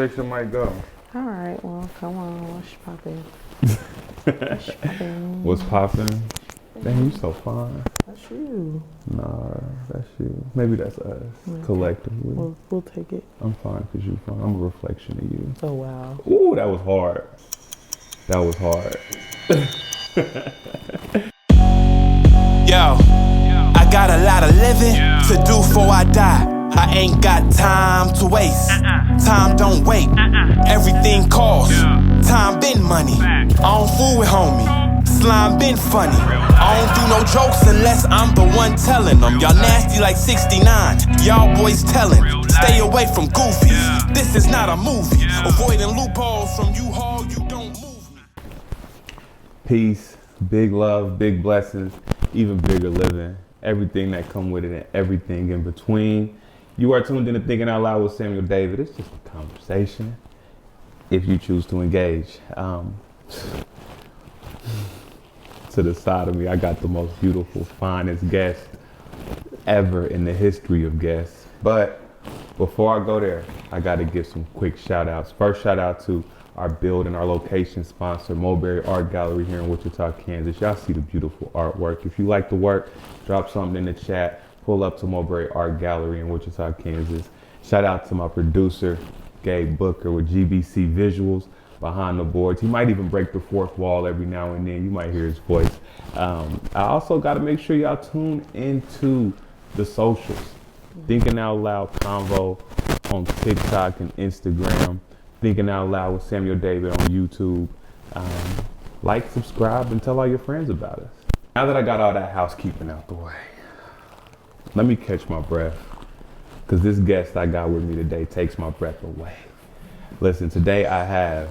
Conversation might go. All right, well, come on, what's poppin'? What's poppin'? What's poppin'? Dang, you so fine. That's you. Nah, that's you. Maybe that's us, Okay. collectively. We'll take it. I'm fine because you fine. I'm a reflection of you. Oh, wow. Ooh, that was hard. That was hard. Yo, I got a lot of living to do before I die. I ain't got time to waste. Time don't wait. Everything costs. Time been money. I don't fool with homie. Slime been funny. I don't do no jokes unless I'm the one telling them. Y'all nasty like 69. Y'all boys telling. Stay away from goofies. This is not a movie. Avoiding loopholes from you haul, you don't move me. Peace, big love, big blessings, even bigger living. Everything that come with it and everything in between. You are tuned in to Thinking Out Loud with Samuel David. It's just a conversation if you choose to engage. To the side of me, I got the most beautiful, finest guest ever in the history of guests. But before I go there, I got to give some quick shout outs. First shout out to our build and our location sponsor, Mulberry Art Gallery here in Wichita, Kansas. Y'all see the beautiful artwork. If you like the work, drop something in the chat. Pull up to Mulberry Art Gallery in Wichita, Kansas. Shout out to my producer, Gabe Booker with GBC Visuals behind the boards. He might even break the fourth wall every now and then. You might hear his voice. I also got to make sure y'all tune into the socials. Thinking Out Loud Convo on TikTok and Instagram. Thinking Out Loud with Samuel David on YouTube. Like, subscribe, and tell all your friends about us. Now that I got all that housekeeping out the way, let me catch my breath, because this guest I got with me today takes my breath away. Listen, today I have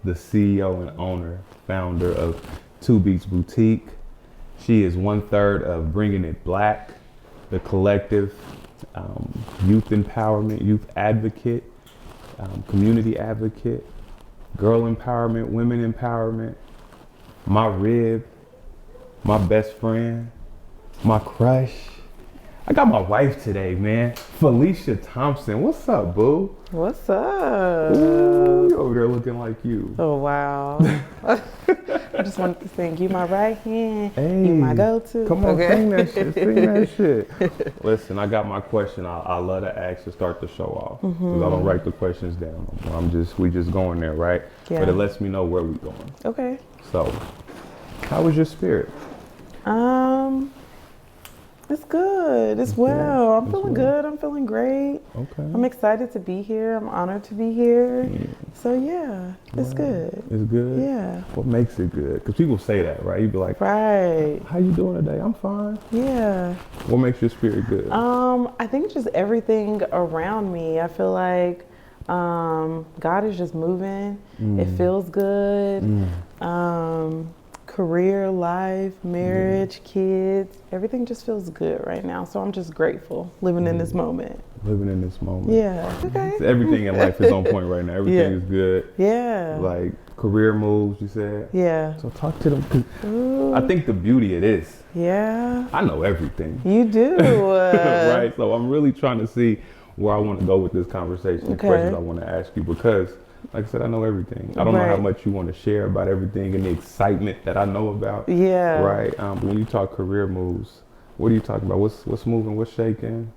the CEO and owner, founder of Two Beats Boutique. She is 1/3 of Bringing It Black, the collective, youth empowerment, youth advocate, community advocate, girl empowerment, women empowerment, my rib, my best friend, my crush. I got my wife today, man. Phylicia Thompson. What's up, boo? What's up? Ooh, you over there looking like you. Oh, wow. I just wanted to sing, you my right hand, Hey, you my go-to. Come on, Okay. sing that shit. Sing that shit. Listen, I got my question. I love to ask to start the show off, because I don't write the questions down. We just going there, right? Yeah. But it lets me know where we going. Okay. So, how was your spirit? It's good. It's well. I'm feeling good. I'm feeling great. Okay. I'm excited to be here. I'm honored to be here. So yeah, it's good. It's good? Yeah. What makes it good? Because people say that, right? You be like, Right. how you doing today? I'm fine. Yeah. What makes your spirit good? I think just everything around me. I feel like God is just moving. It feels good. Career, life, marriage, kids, everything just feels good right now. So I'm just grateful living in this moment. Living in this moment. Yeah. Okay. So everything in life is on point right now. Everything Yeah. is good. Yeah. Like career moves, you said. Yeah. So talk to them. 'Cause Ooh. I think the beauty of this, Yeah. I know everything. You do. Right? So I'm really trying to see where I want to go with this conversation, the Okay. questions I want to ask you, because like I said, I know everything. I don't know how Right. much you want to share about everything and the excitement that I know about. Yeah. Right. But when you talk career moves, what are you talking about? What's moving? What's shaking?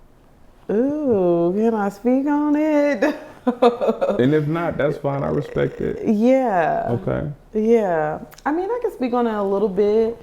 Ooh, can I speak on it? And if not, that's fine. I respect it. Yeah. Okay. Yeah. I mean, I can speak on it a little bit.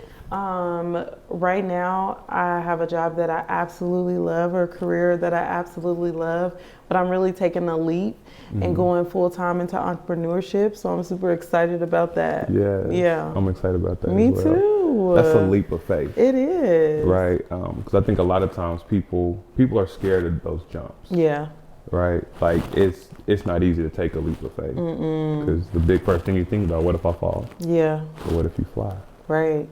Right now, I have a job that I absolutely love, or a career that I absolutely love, but I'm really taking a leap and going full time into entrepreneurship. So I'm super excited about that. Yeah. Yeah. I'm excited about that. Me as well. too. That's a leap of faith. It is. Right. Because I think a lot of times people are scared of those jumps. Yeah. Right. Like it's not easy to take a leap of faith. Because the big first thing you think about, what if I fall? Yeah. Or what if you fly? Right.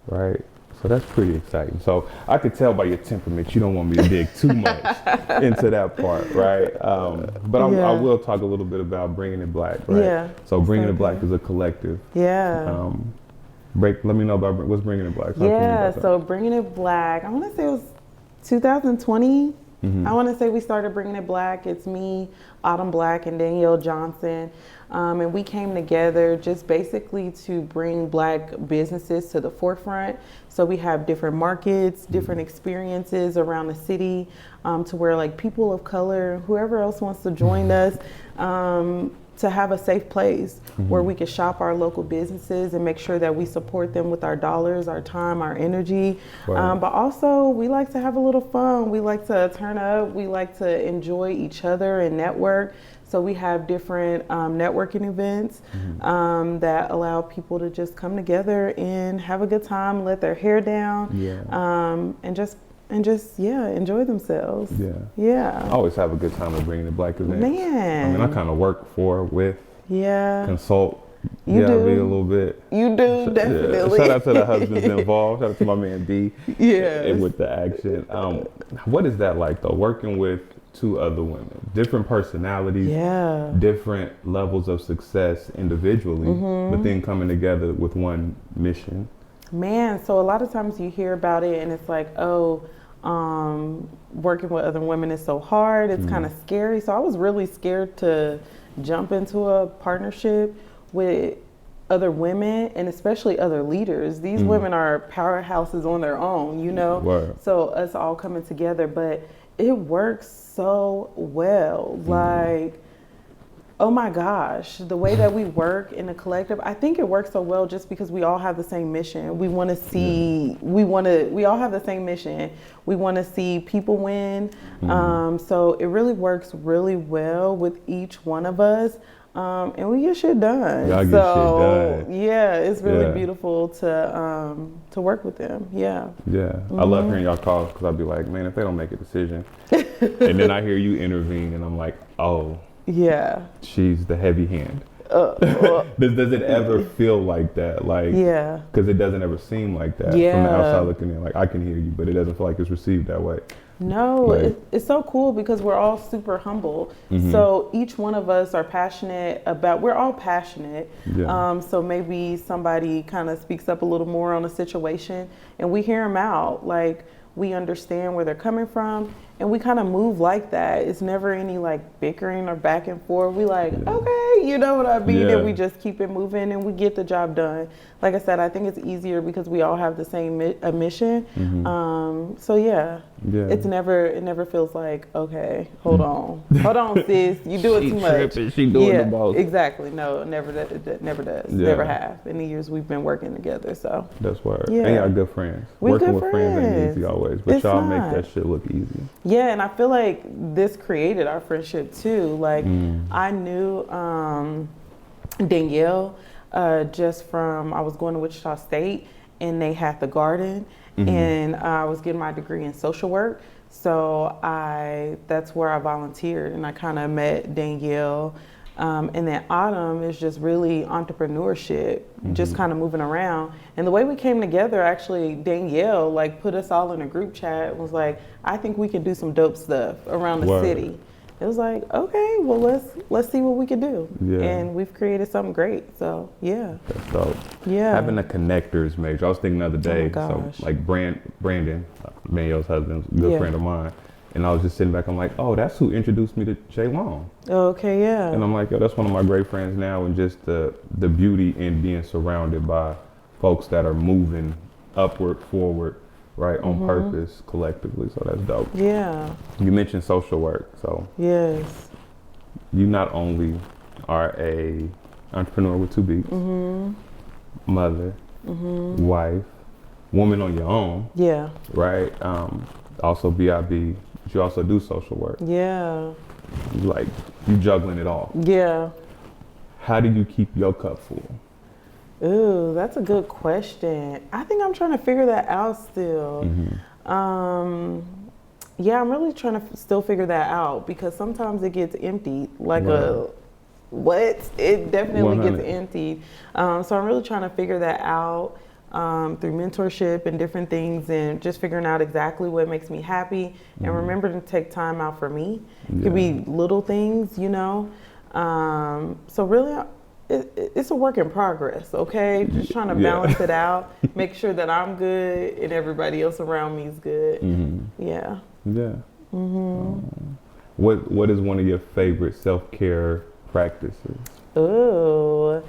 Right. So that's pretty exciting. So I could tell by your temperament, you don't want me to dig too much into that part, right? But I will talk a little bit about Bringing It Black, right? Yeah. So Bringing It Black is a collective. Yeah. Let me know about what's Bringing It Black. Talk to me Yeah. about that. So Bringing It Black, I want to say it was 2020 I want to say we started Bringing It Black. It's me, Autumn Black, and Danielle Johnson. And we came together just basically to bring Black businesses to the forefront. So we have different markets, different experiences around the city, to where like people of color, whoever else wants to join us, to have a safe place where we can shop our local businesses and make sure that we support them with our dollars, our time, our energy. Right. But also we like to have a little fun. We like to turn up. We like to enjoy each other and network. So we have different networking events that allow people to just come together and have a good time, let their hair down, and just enjoy themselves. I always have a good time at Bringing It Black events. Man. I mean, I kind of work with, Yeah. consult. You do. Be a little bit. You do, definitely. Shout out to the husbands involved. Shout out to my man D. Yes. With the action. What is that like though? Working with two other women, different personalities, different levels of success individually, but then coming together with one mission. Man, so a lot of times you hear about it and it's like, working with other women is so hard. It's kind of scary. So I was really scared to jump into a partnership with other women and especially other leaders. These women are powerhouses on their own, you know? Word. So us all coming together, but it works so well. Like, oh my gosh, the way that we work in a collective, I think it works so well just because we all have the same mission. We want to see, we all have the same mission. We want to see people win. So it really works really well with each one of us. And we get shit done. Y'all get shit done. Yeah, it's really beautiful to work with them. Yeah. I love hearing y'all calls because I'll be like, man, if they don't make a decision, and then I hear you intervene, and I'm like, oh, yeah, she's the heavy hand. Does it ever feel like that? Like, because it doesn't ever seem like that from the outside looking in. Like, I can hear you, but it doesn't feel like it's received that way. No, Like, it's so cool because we're all super humble. So each one of us are passionate about, we're all passionate. So maybe somebody kind of speaks up a little more on a situation and we hear them out. Like, we understand where they're coming from and we kind of move like that. It's never any like bickering or back and forth. We like, okay, you know what I mean? And we just keep it moving and we get the job done. Like I said, I think it's easier because we all have the same mission. So it never feels like, okay, hold on, sis, you do it too much. She doing the most. Exactly. No, never does. Never have in the years we've been working together. So that's word. Yeah. And y'all good friends. Working with friends ain't easy always, but y'all make that shit look easy. Yeah, and I feel like this created our friendship too. Like I knew Danielle just from, I was going to Wichita State and they had the garden and I was getting my degree in social work. So that's where I volunteered and I kind of met Danielle. And then Autumn is just really entrepreneurship, just kind of moving around. And the way we came together, actually, Danielle like put us all in a group chat and was like, I think we can do some dope stuff around the city. It was like, okay, well, let's see what we can do. And we've created something great. So, yeah. That's dope. Having a connectors major. I was thinking the other day, so like Brandon, Mayo's husband, good friend of mine. And I was just sitting back, I'm like, oh, that's who introduced me to Jay Long. Okay, yeah. And I'm like, yo, that's one of my great friends now, and just the beauty in being surrounded by folks that are moving upward, forward, right, on purpose, collectively. So that's dope. Yeah. You mentioned social work, so yes, you not only are a entrepreneur with two beats, mother, wife, woman on your own, right? Also BIB. But you also do social work. Yeah. Like, you juggling it all. Yeah. How do you keep your cup full? Ooh, that's a good question. I think I'm trying to figure that out still. Yeah, I'm really trying to still figure that out because sometimes it gets emptied. Like it definitely 100. gets emptied. So I'm really trying to figure that out. Through mentorship and different things and just figuring out exactly what makes me happy and remember to take time out for me. It could be little things, you know. So really, it's a work in progress, okay? Just trying to balance it out, make sure that I'm good and everybody else around me is good. Yeah. What is one of your favorite self-care practices? Ooh,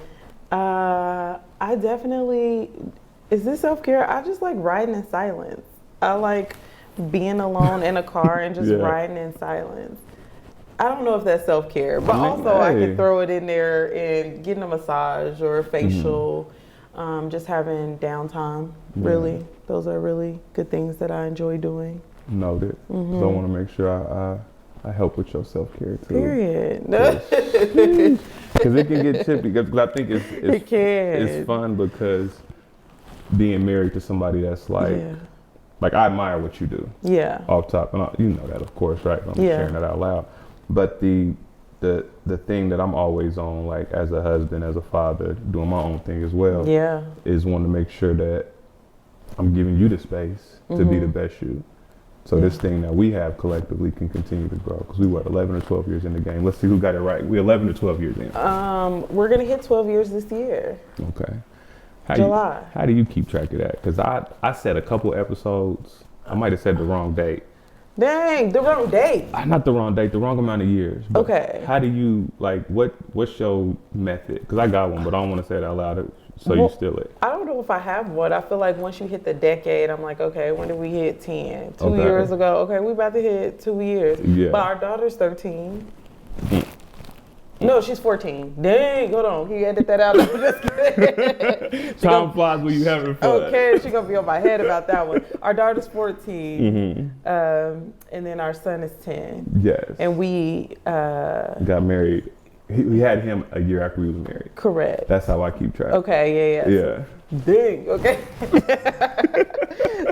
I definitely, is this self-care? I just like riding in silence. I like being alone in a car and just Yeah. riding in silence. I don't know if that's self-care, but I mean, also I hey. could throw it in there and getting a massage or a facial, just having downtime. Really, those are really good things that I enjoy doing. Noted. So I want to make sure I help with your self-care too. Period. Because it can get chippy. Because I think It can. it's fun because being married to somebody that's like Yeah. I admire what you do Yeah. off top, and you know that of course, right? I'm Yeah. sharing that out loud. But the thing that I'm always on, like as a husband, as a father, doing my own thing as well, Yeah. is want to make sure that I'm giving you the space to be the best you. So this thing that we have collectively can continue to grow. Because we 11 or 12 years in the game. Let's see who got it right. We're 11 or 12 years in. We're gonna hit 12 years this year. Okay. July. How do you keep track of that? Because I said a couple episodes. I might have said the wrong date. Dang, the wrong date. Not the wrong date, the wrong amount of years. But Okay. how do you, what's your method? Because I got one, but I don't want to say it out loud so Well, you steal it. I don't know if I have one. I feel like once you hit the decade, I'm like, okay, when did we hit 10? 2 Okay. years ago. Okay, we about to hit 2 years. Yeah. But our daughter's 13. No, she's 14. Dang, hold on. He edited that out. I'm just kidding. Time flies when you having fun. Okay, she's gonna be on my head about that one. Our daughter's 14, and then our son is 10. Yes. And we Got married. We had him a year after we was married. correct. That's how I keep track. Okay, yeah. Yeah. Dang, okay.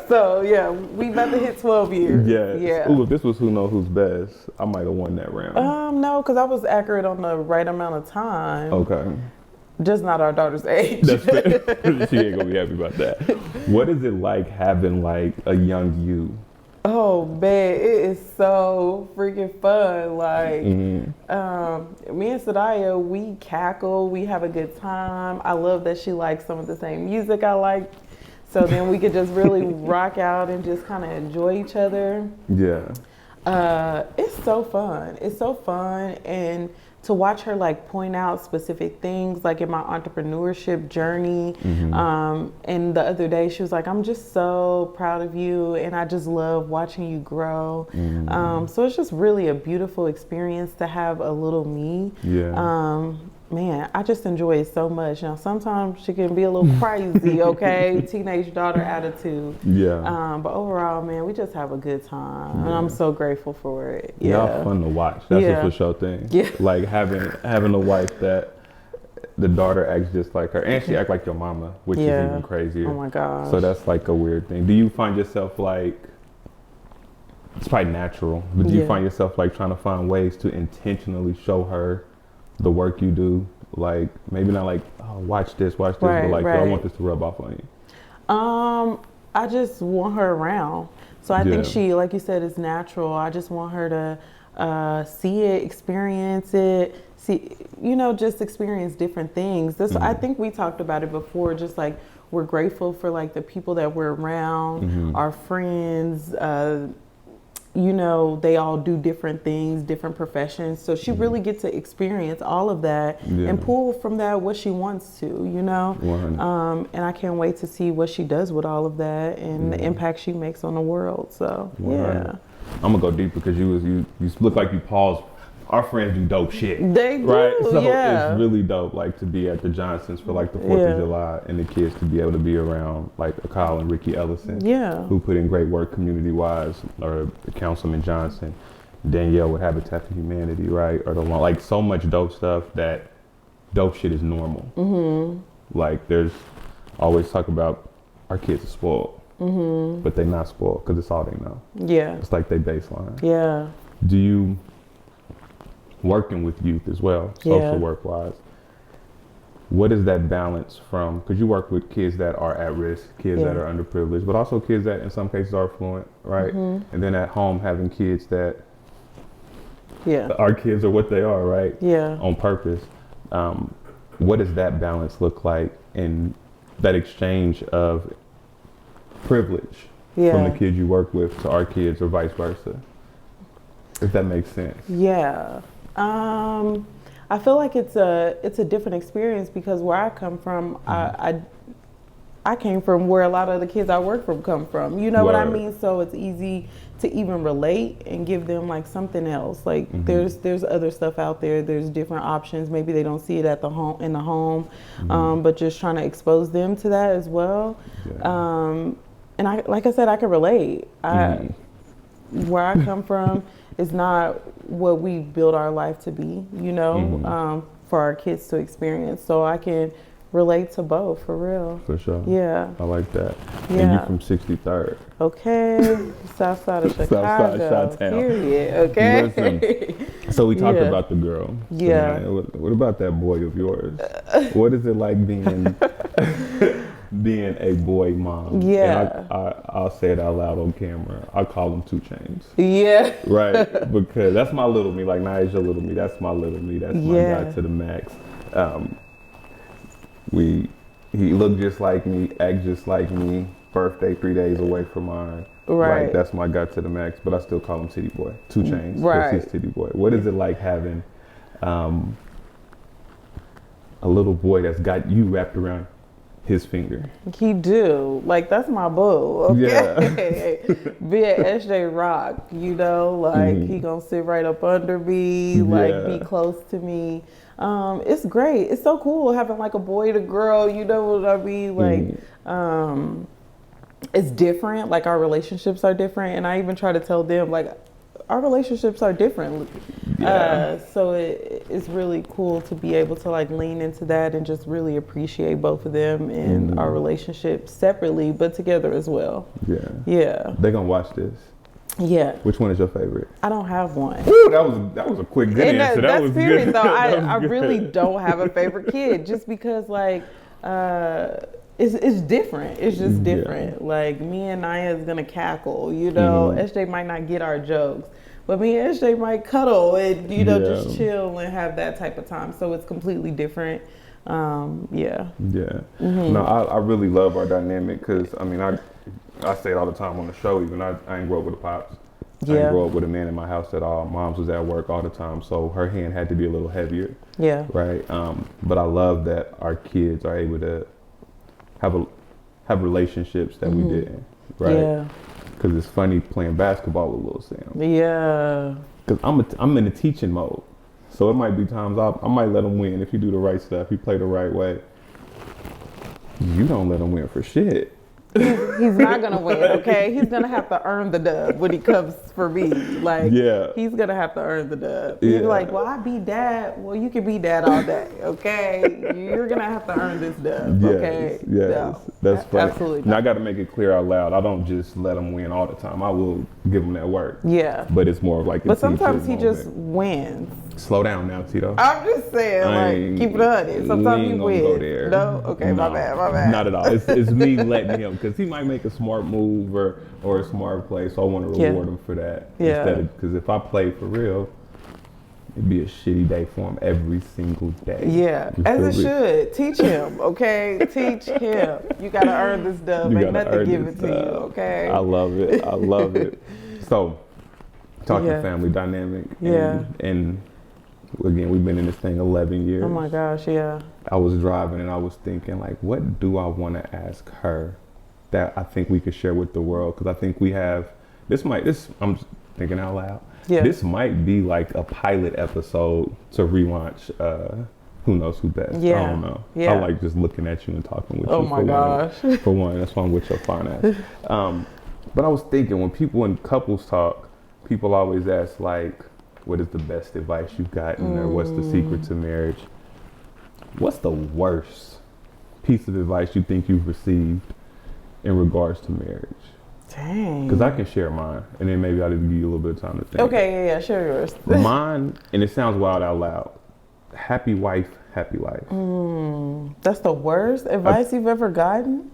So yeah, we about to hit 12 years. Yes. Yeah. Ooh, if this was Who Know Who's Best, I might have won that round. No, because I was accurate on the right amount of time. Okay. Just not our daughter's age. That's fair. She ain't gonna be happy about that. What is it like having a young you? Oh man, it is so freaking fun. Like, me and Sadaya, we cackle, we have a good time. I love that she likes some of the same music I like. So then we could just really rock out and just kind of enjoy each other. Yeah. It's so fun. It's so fun. And to watch her point out specific things, like in my entrepreneurship journey. And the other day she was like, I'm just so proud of you and I just love watching you grow. So it's just really a beautiful experience to have a little me. Yeah. Man, I just enjoy it so much. Now, sometimes she can be a little crazy, okay? Teenage daughter attitude. Yeah. But overall, man, we just have a good time. And I'm so grateful for it. Y'all fun to watch. That's Yeah. a for sure thing. Yeah. Like having a wife that the daughter acts just like her. And she act like your mama, which is Yeah. even crazier. Oh my gosh. So that's a weird thing. Do you find yourself it's probably natural, but do you Yeah. find yourself trying to find ways to intentionally show her the work you do? Maybe not oh, watch this, Right, but I right. want this to rub off on you. I just want her around. So I think Yeah. she, like you said, is natural. I just want her to see it, experience it, just experience different things. I think we talked about it before, just we're grateful for the people that we're around, our friends, they all do different things, different professions. So she really gets to experience all of that and pull from that what she wants to, 100. And I can't wait to see what she does with all of that and the impact she makes on the world. So, 100. yeah. I'm gonna go deep because you look like you paused. Our friends do dope shit. They do, right? So yeah. it's really dope, to be at the Johnsons for the 4th Yeah. of July and the kids to be able to be around Kyle and Ricky Ellison, Yeah. who put in great work community-wise, or Councilman Johnson, Danielle with Habitat for Humanity, right? Or the one so much dope stuff that dope shit is normal. There's always talk about our kids are spoiled, but they're not spoiled because it's all they know. Yeah. It's they baseline. Yeah. Do you, working with youth as well, social Yeah. work wise, what is that balance from, because you work with kids that are at risk, kids that Yeah. are underprivileged, but also kids that in some cases are affluent, right? And then at home having kids that Yeah. our kids are what they are, right? Yeah. On purpose. What does that balance look like in that exchange of privilege from Yeah. the kids you work with to our kids or vice versa? if that makes sense. Yeah. I feel like it's a different experience because where I come from, I came from where a lot of the kids I work from come from. You know what I mean? So it's easy to even relate and give them like something else. Like there's other stuff out there. There's different options. Maybe they don't see it at the home but just trying to expose them to that as well. Yeah. And like I said, I can relate. Where I come from is not what we build our life to be, you know, for our kids to experience. So I can relate to both, for real. For sure. Yeah. I like that. Yeah. And you from 63rd. Okay. South side of Chicago. South side, Chi-town. Period. Okay. Listen, so we talked about the girl. Yeah. So, what about that boy of yours? What is it like being being a boy mom? Yeah. And I'll say it out loud on camera. I call him 2 Chainz. Yeah. Right. Because that's my little me. Like Naya's your little me. That's my little me. That's my guy to the max. He looked just like me, act just like me, birthday 3 days away from mine. Right. Like, that's my guy to the max, but I still call him Titty Boy. 2 Chainz. Right. That's his Titty Boy. What is it like having a little boy that's got you wrapped around his finger? He do. Like, that's my boo. Okay. Yeah. Be at SJ Rock, you know, like he gonna sit right up under me, like be close to me. It's great. It's so cool having like a boy to girl, you know what I mean? Like, it's different. Like our relationships are different. And I even try to tell them like our relationships are different. So it's really cool to be able to like lean into that and just really appreciate both of them and our relationship separately, but together as well. Yeah. Yeah. They gonna watch this. Yeah. Which one is your favorite? I don't have one. Ooh, that was a quick good answer. That was period, good. Though. I really don't have a favorite kid just because like it's different. It's just different. Like me and Naya is gonna cackle, you know. SJ might not get our jokes, but me and SJ might cuddle and you know just chill and have that type of time. So it's completely different. Yeah. No, I really love our dynamic because I mean I say it all the time on the show. Even I ain't grow up with a pops. I didn't grow up with a man in my house at all. Mom's was at work all the time, so her hand had to be a little heavier. Yeah. Right. But I love that our kids are able to have relationships that we didn't. Right. Yeah. Because it's funny playing basketball with Lil Sam. Yeah. Because I'm in a teaching mode, so it might be times I might let him win if you do the right stuff. You play the right way. You don't let him win for shit. He's not gonna win, okay? He's gonna have to earn the dub when he comes for me. Like, he's gonna have to earn the dub. He's like, well, I beat dad. Well, you can beat dad all day, okay? You're gonna have to earn this dub, okay? Yes, no, that's funny. Absolutely. Now I got to make it clear out loud. I don't just let him win all the time. I will give him that work. Yeah. But it's more of like. But sometimes he just wins. Slow down now, Tito. I'm just saying, like, keep it 100. Sometimes you win. Go there. No, okay, no, my bad. Not at all. It's me letting him because he might make a smart move or a smart play, so I want to reward him for that. Yeah. Instead of because if I play for real, it'd be a shitty day for him every single day. Yeah, as it should. Teach him, okay? Teach him. You gotta earn this dub. Ain't nothing give it to you, okay? I love it. I love it. So, talking family dynamic. And again, we've been in this thing 11 years. Oh my gosh, yeah. I was driving and I was thinking, like, what do I want to ask her that I think we could share with the world? Because I think we have, I'm thinking out loud. Yeah. This might be like a pilot episode to relaunch Who Knows Who Best. Yeah. I don't know. Yeah. I like just looking at you and talking with you. Oh my gosh. For one, that's why I'm with your fine ass. But I was thinking, when people in couples talk, people always ask, like, what is the best advice you've gotten or what's the secret to marriage? What's the worst piece of advice you think you've received in regards to marriage? Dang. Because I can share mine, and then maybe I'll just give you a little bit of time to think. Okay, yeah, share yours. Mine, and it sounds wild out loud, happy wife, happy life. That's the worst advice you've ever gotten?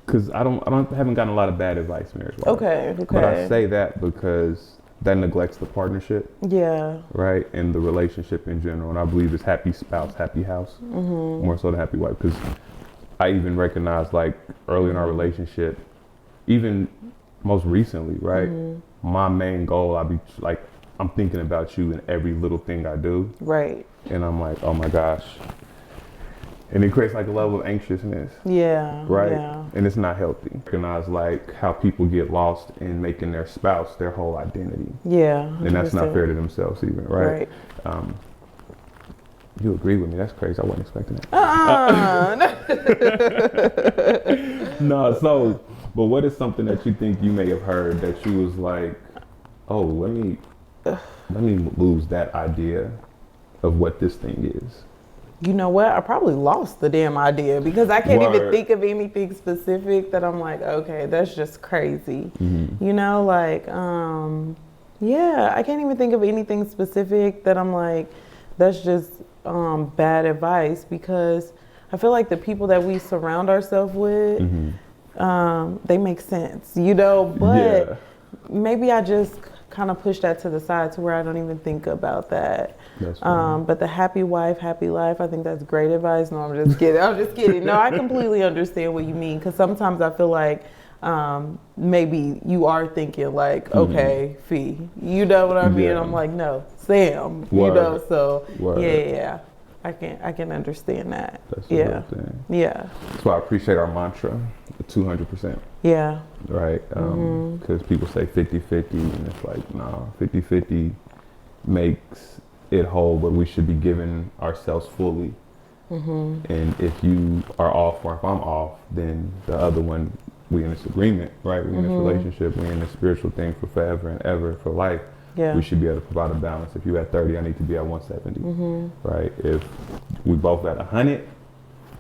Because I haven't gotten a lot of bad advice marriage-wise. Okay. But I say that because that neglects the partnership. Yeah. Right? And the relationship in general. And I believe it's happy spouse, happy house. More so than happy wife. Because I even recognize, like, early in our relationship, even most recently, right? My main goal, I'd be like, I'm thinking about you in every little thing I do. Right. And I'm like, oh my gosh. And it creates like a level of anxiousness. Yeah. Right. Yeah. And it's not healthy. Recognize like how people get lost in making their spouse their whole identity. Yeah. 100%. And that's not fair to themselves even, right? Right. You agree with me? That's crazy. I wasn't expecting that. No, so, but what is something that you think you may have heard that you was like, oh, let me lose that idea of what this thing is? You know what? I probably lost the damn idea because I can't even Word. think of anything specific that I'm like, okay, that's just crazy. Mm-hmm. You know, like, yeah, I can't even think of anything specific that I'm like, that's just bad advice, because I feel like the people that we surround ourselves with, they make sense, you know, but maybe I just kind of push that to the side to where I don't even think about that. That's fine. But the happy wife, happy life, I think that's great advice. No, I'm just kidding. I'm just kidding. No, I completely understand what you mean, because sometimes I feel like maybe you are thinking like, okay, Fee, you know what I mean? Yeah. I'm like, no, Sam, Word. you know, so Word. yeah. I can understand that. That's a yeah. real thing. Yeah. So I appreciate our mantra, 200%. Yeah. Right? Because people say 50-50, and it's like, no, 50-50 makes it whole, but we should be giving ourselves fully. And if you are off or if I'm off, then the other one, we in this agreement, right? We in this relationship, we in this spiritual thing for forever and ever, for life. Yeah. We should be able to provide a balance. If you're at 30, I need to be at 170, right? If we both at 100,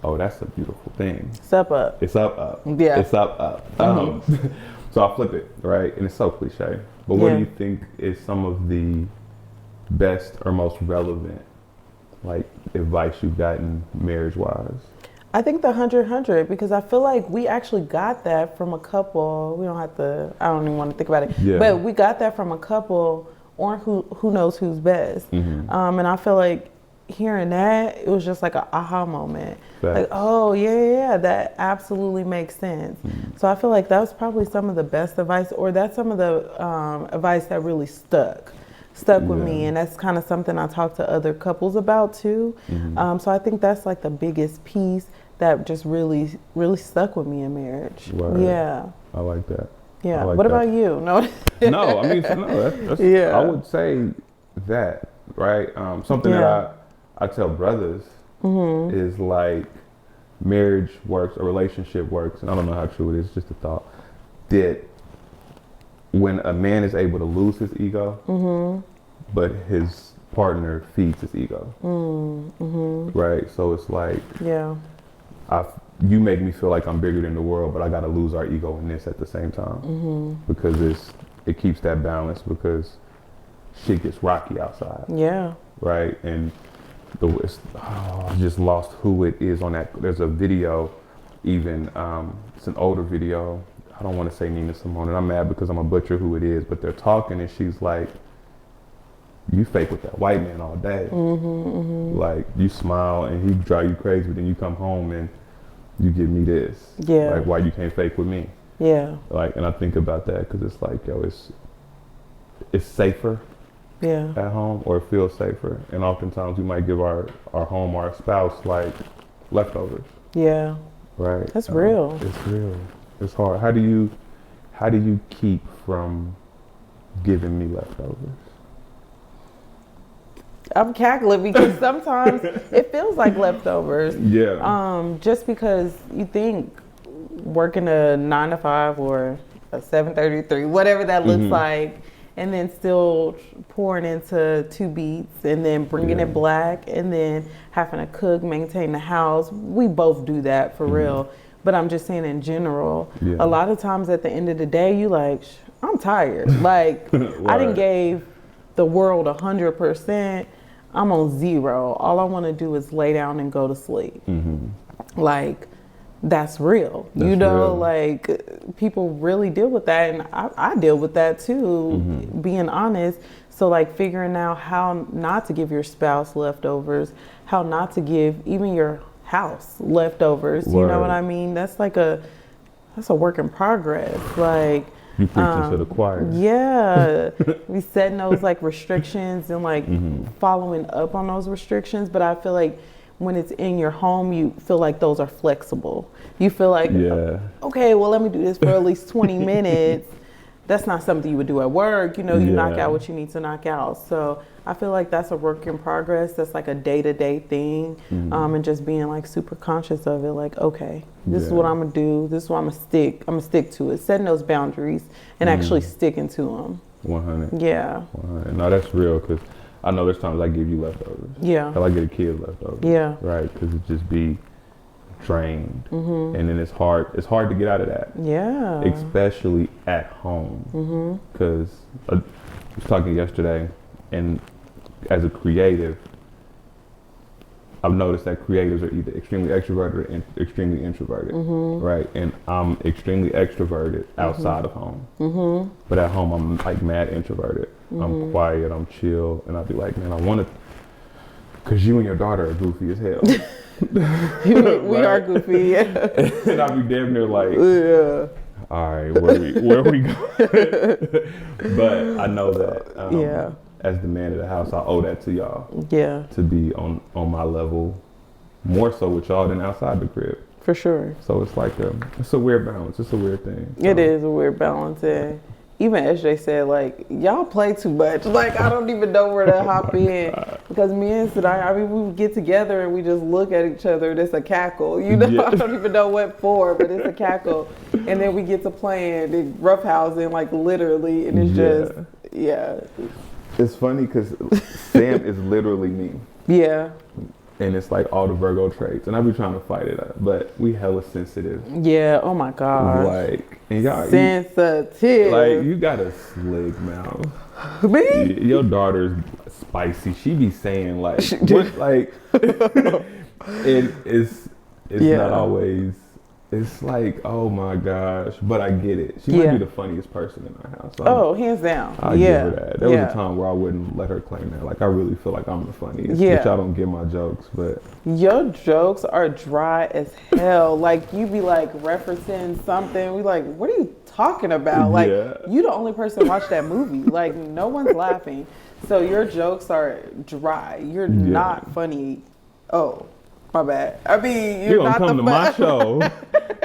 oh, that's a beautiful thing. Step up. It's up. Yeah. It's up. So I'll flip it, right? And it's so cliche. But what do you think is some of the best or most relevant, like, advice you've gotten marriage-wise? I think the 100-100, because I feel like we actually got that from a couple. We don't have to, I don't even want to think about it. Yeah. But we got that from a couple on Who Knows Who's Best. And I feel like hearing that, it was just like an aha moment. Facts. Like, oh, yeah, that absolutely makes sense. So I feel like that was probably some of the best advice, or that's some of the advice that really stuck with me, and that's kind of something I talk to other couples about too. So I think that's like the biggest piece that just really stuck with me in marriage. Word. Yeah. I like that. Yeah. Like what that. about you? No. No, I mean, no, that's Yeah. I would say that, right? Something that I tell brothers is like, marriage works, a relationship works, and I don't know how true it is, just a thought, that when a man is able to lose his ego, but his partner feeds his ego, right? So it's like, you make me feel like I'm bigger than the world, but I got to lose our ego in this at the same time, because it keeps that balance, because shit gets rocky outside. Yeah. Right? And I just lost who it is on that. There's a video, even, it's an older video. I don't want to say Nina Simone, and I'm mad because I'm a butcher who it is, but they're talking and she's like, you fake with that white man all day. Like, you smile and he drive you crazy, but then you come home and you give me this. Yeah. Like, why you can't fake with me? Yeah. Like, and I think about that because it's like, yo, it's safer Yeah. at home, or it feels safer. And oftentimes we might give our home, our spouse, like, leftovers. Yeah. Right? That's real. It's real. It's hard. How do you keep from giving me leftovers? I'm cackling because sometimes it feels like leftovers. Yeah. Just because you think working a 9 to 5 or a 7:33, whatever that looks like, and then still pouring into 2 beats and then bringing it black and then having to cook, maintain the house. We both do that for real. But I'm just saying in general, a lot of times at the end of the day, you like, I'm tired. Like, I done gave the world 100%. I'm on 0. All I want to do is lay down and go to sleep. Like, that's real. That's you know, real. like, people really deal with that. And I deal with that too, being honest. So, like, figuring out how not to give your spouse leftovers, how not to give even your house leftovers. You know what I mean? That's like that's a work in progress. Like, You preaching to the choir. Yeah, we setting those like restrictions and like following up on those restrictions. But I feel like when it's in your home, you feel like those are flexible. You feel like, okay, well, let me do this for at least 20 minutes. That's not something you would do at work. You knock out what you need to knock out. So I feel like that's a work in progress. That's like a day-to-day thing. And just being like super conscious of it. Like, okay, this is what I'm gonna do. This is what I'm gonna stick to it. Setting those boundaries and actually sticking to them. 100. Yeah. 100. No, that's real, because I know there's times I give you leftovers. Yeah. I get a kid leftovers. Yeah. Right, because it just be drained. And then it's hard to get out of that. Yeah. Especially at home. Because I was talking yesterday, and as a creative, I've noticed that creatives are either extremely extroverted or extremely introverted, right? And I'm extremely extroverted outside of home, but at home I'm like mad introverted. I'm quiet, I'm chill, and I'll be like, man, I want to, because you and your daughter are goofy as hell. we are goofy, yeah. And I'll be damn near like, all right, where we go? But I know that as the man of the house, I owe that to y'all. Yeah. To be on my level, more so with y'all than outside the crib. For sure. So it's like it's a weird balance. It's a weird thing. So. It is a weird balance. And even SJ said, like, y'all play too much. Like, I don't even know where to hop in. Because me and Sadai, I mean, we would get together and we just look at each other and it's a cackle. You know, I don't even know what for, but it's a cackle. And then we get to playing the roughhousing, like, literally. And it's just, It's funny because Sam is literally me. Yeah. And it's like all the Virgo traits. And I be trying to fight it up. But we hella sensitive. Yeah, oh my God. Like, and y'all. Sensitive. Like, you got a slick mouth. Me? Your daughter's spicy. She be saying like, what, like, it's not always. It's like, oh my gosh, but I get it. She might be the funniest person in our house. So hands down. I'll give her that. There was a time where I wouldn't let her claim that. Like, I really feel like I'm the funniest. But y'all don't get my jokes, but. Your jokes are dry as hell. Like, you be like referencing something. We like, what are you talking about? Like, you the only person watch that movie. Like, no one's laughing. So your jokes are dry. You're not funny. Oh. My bad. I mean, you're gonna come to my show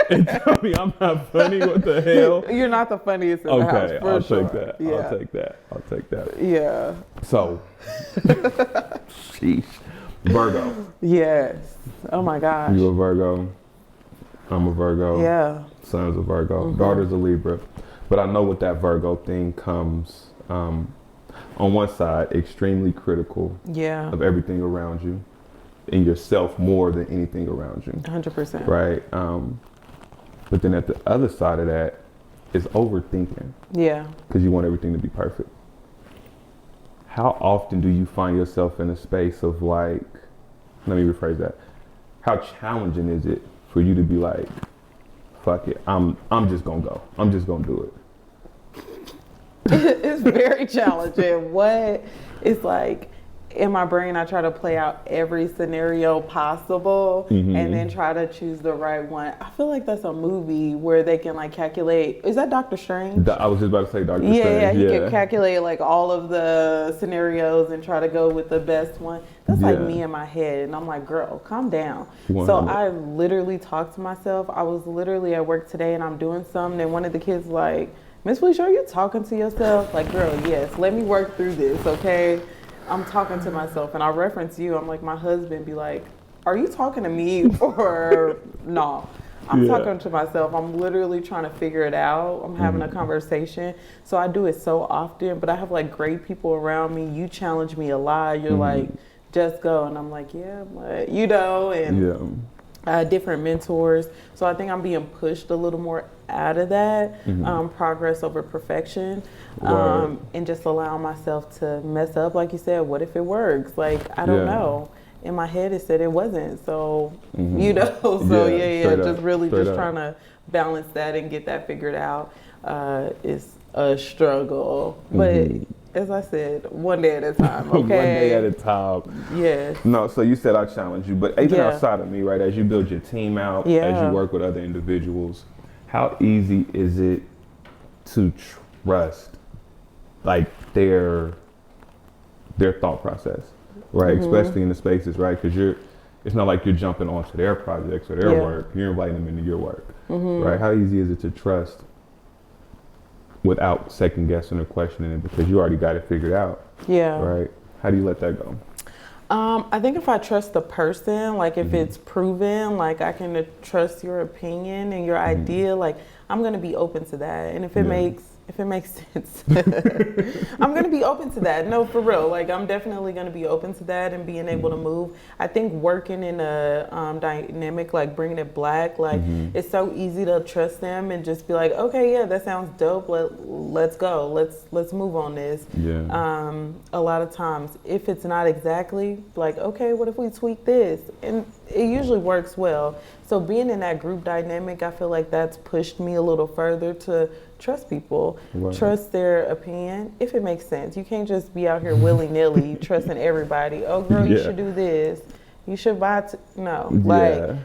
and tell me I'm not funny? What the hell? You're not the funniest in the house. Okay, I'll take that. Yeah. I'll take that. Yeah. So, sheesh. Virgo. Yes. Oh my gosh. You a Virgo. I'm a Virgo. Yeah. Son's a Virgo. Daughter's a Libra. But I know with that Virgo thing comes, on one side, extremely critical of everything around you. And yourself more than anything around you. 100%. Right? But then at the other side of that is overthinking. Yeah. Because you want everything to be perfect. How often do you find yourself in a space of like, let me rephrase that. How challenging is it for you to be like, fuck it, I'm just gonna go. I'm just gonna do it. It's very challenging. It's like, in my brain, I try to play out every scenario possible and then try to choose the right one. I feel like that's a movie where they can like calculate. Is that Doctor Strange? I was just about to say Doctor Strange. Yeah, he can calculate like all of the scenarios and try to go with the best one. That's like me in my head. And I'm like, girl, calm down. 100. So I literally talk to myself. I was literally at work today and I'm doing something and one of the kids like, Miss Phylicia, are you talking to yourself? Like, girl, yes, let me work through this, okay? I'm talking to myself and I reference you. I'm like, my husband be like, are you talking to me or no? I'm talking to myself. I'm literally trying to figure it out. I'm having a conversation. So I do it so often, but I have like great people around me. You challenge me a lot. You're like, just go. And I'm like, yeah, but you know, and different mentors. So I think I'm being pushed a little more out of that, progress over perfection, and just allowing myself to mess up. Like you said, what if it works? Like, I don't know. In my head, it said it wasn't. So, you know, so just really just trying to balance that and get that figured out is a struggle. But as I said, one day at a time, okay? One day at a time. Yes. No, so you said I challenge you, but even outside of me, right, as you build your team out, as you work with other individuals, how easy is it to trust like their thought process, right? Especially in the spaces, right? Because it's not like you're jumping onto their projects or their work. You're inviting them into your work, right? How easy is it to trust without second guessing or questioning it because you already got it figured out? Yeah. Right. How do you let that go? I think if I trust the person, like if it's proven, like I can trust your opinion and your idea, like I'm gonna be open to that. And if it makes sense, I'm gonna be open to that. No, for real. Like I'm definitely gonna be open to that and being able to move. I think working in a dynamic, like bringing it black, like it's so easy to trust them and just be like, okay, yeah, that sounds dope. Let's go. Let's move on this. Yeah. A lot of times, if it's not exactly like, okay, what if we tweak this? And it usually works well. So being in that group dynamic, I feel like that's pushed me a little further to trust people, trust their opinion, if it makes sense. You can't just be out here willy-nilly trusting everybody. Oh, girl, you should do this. You should buy. No, like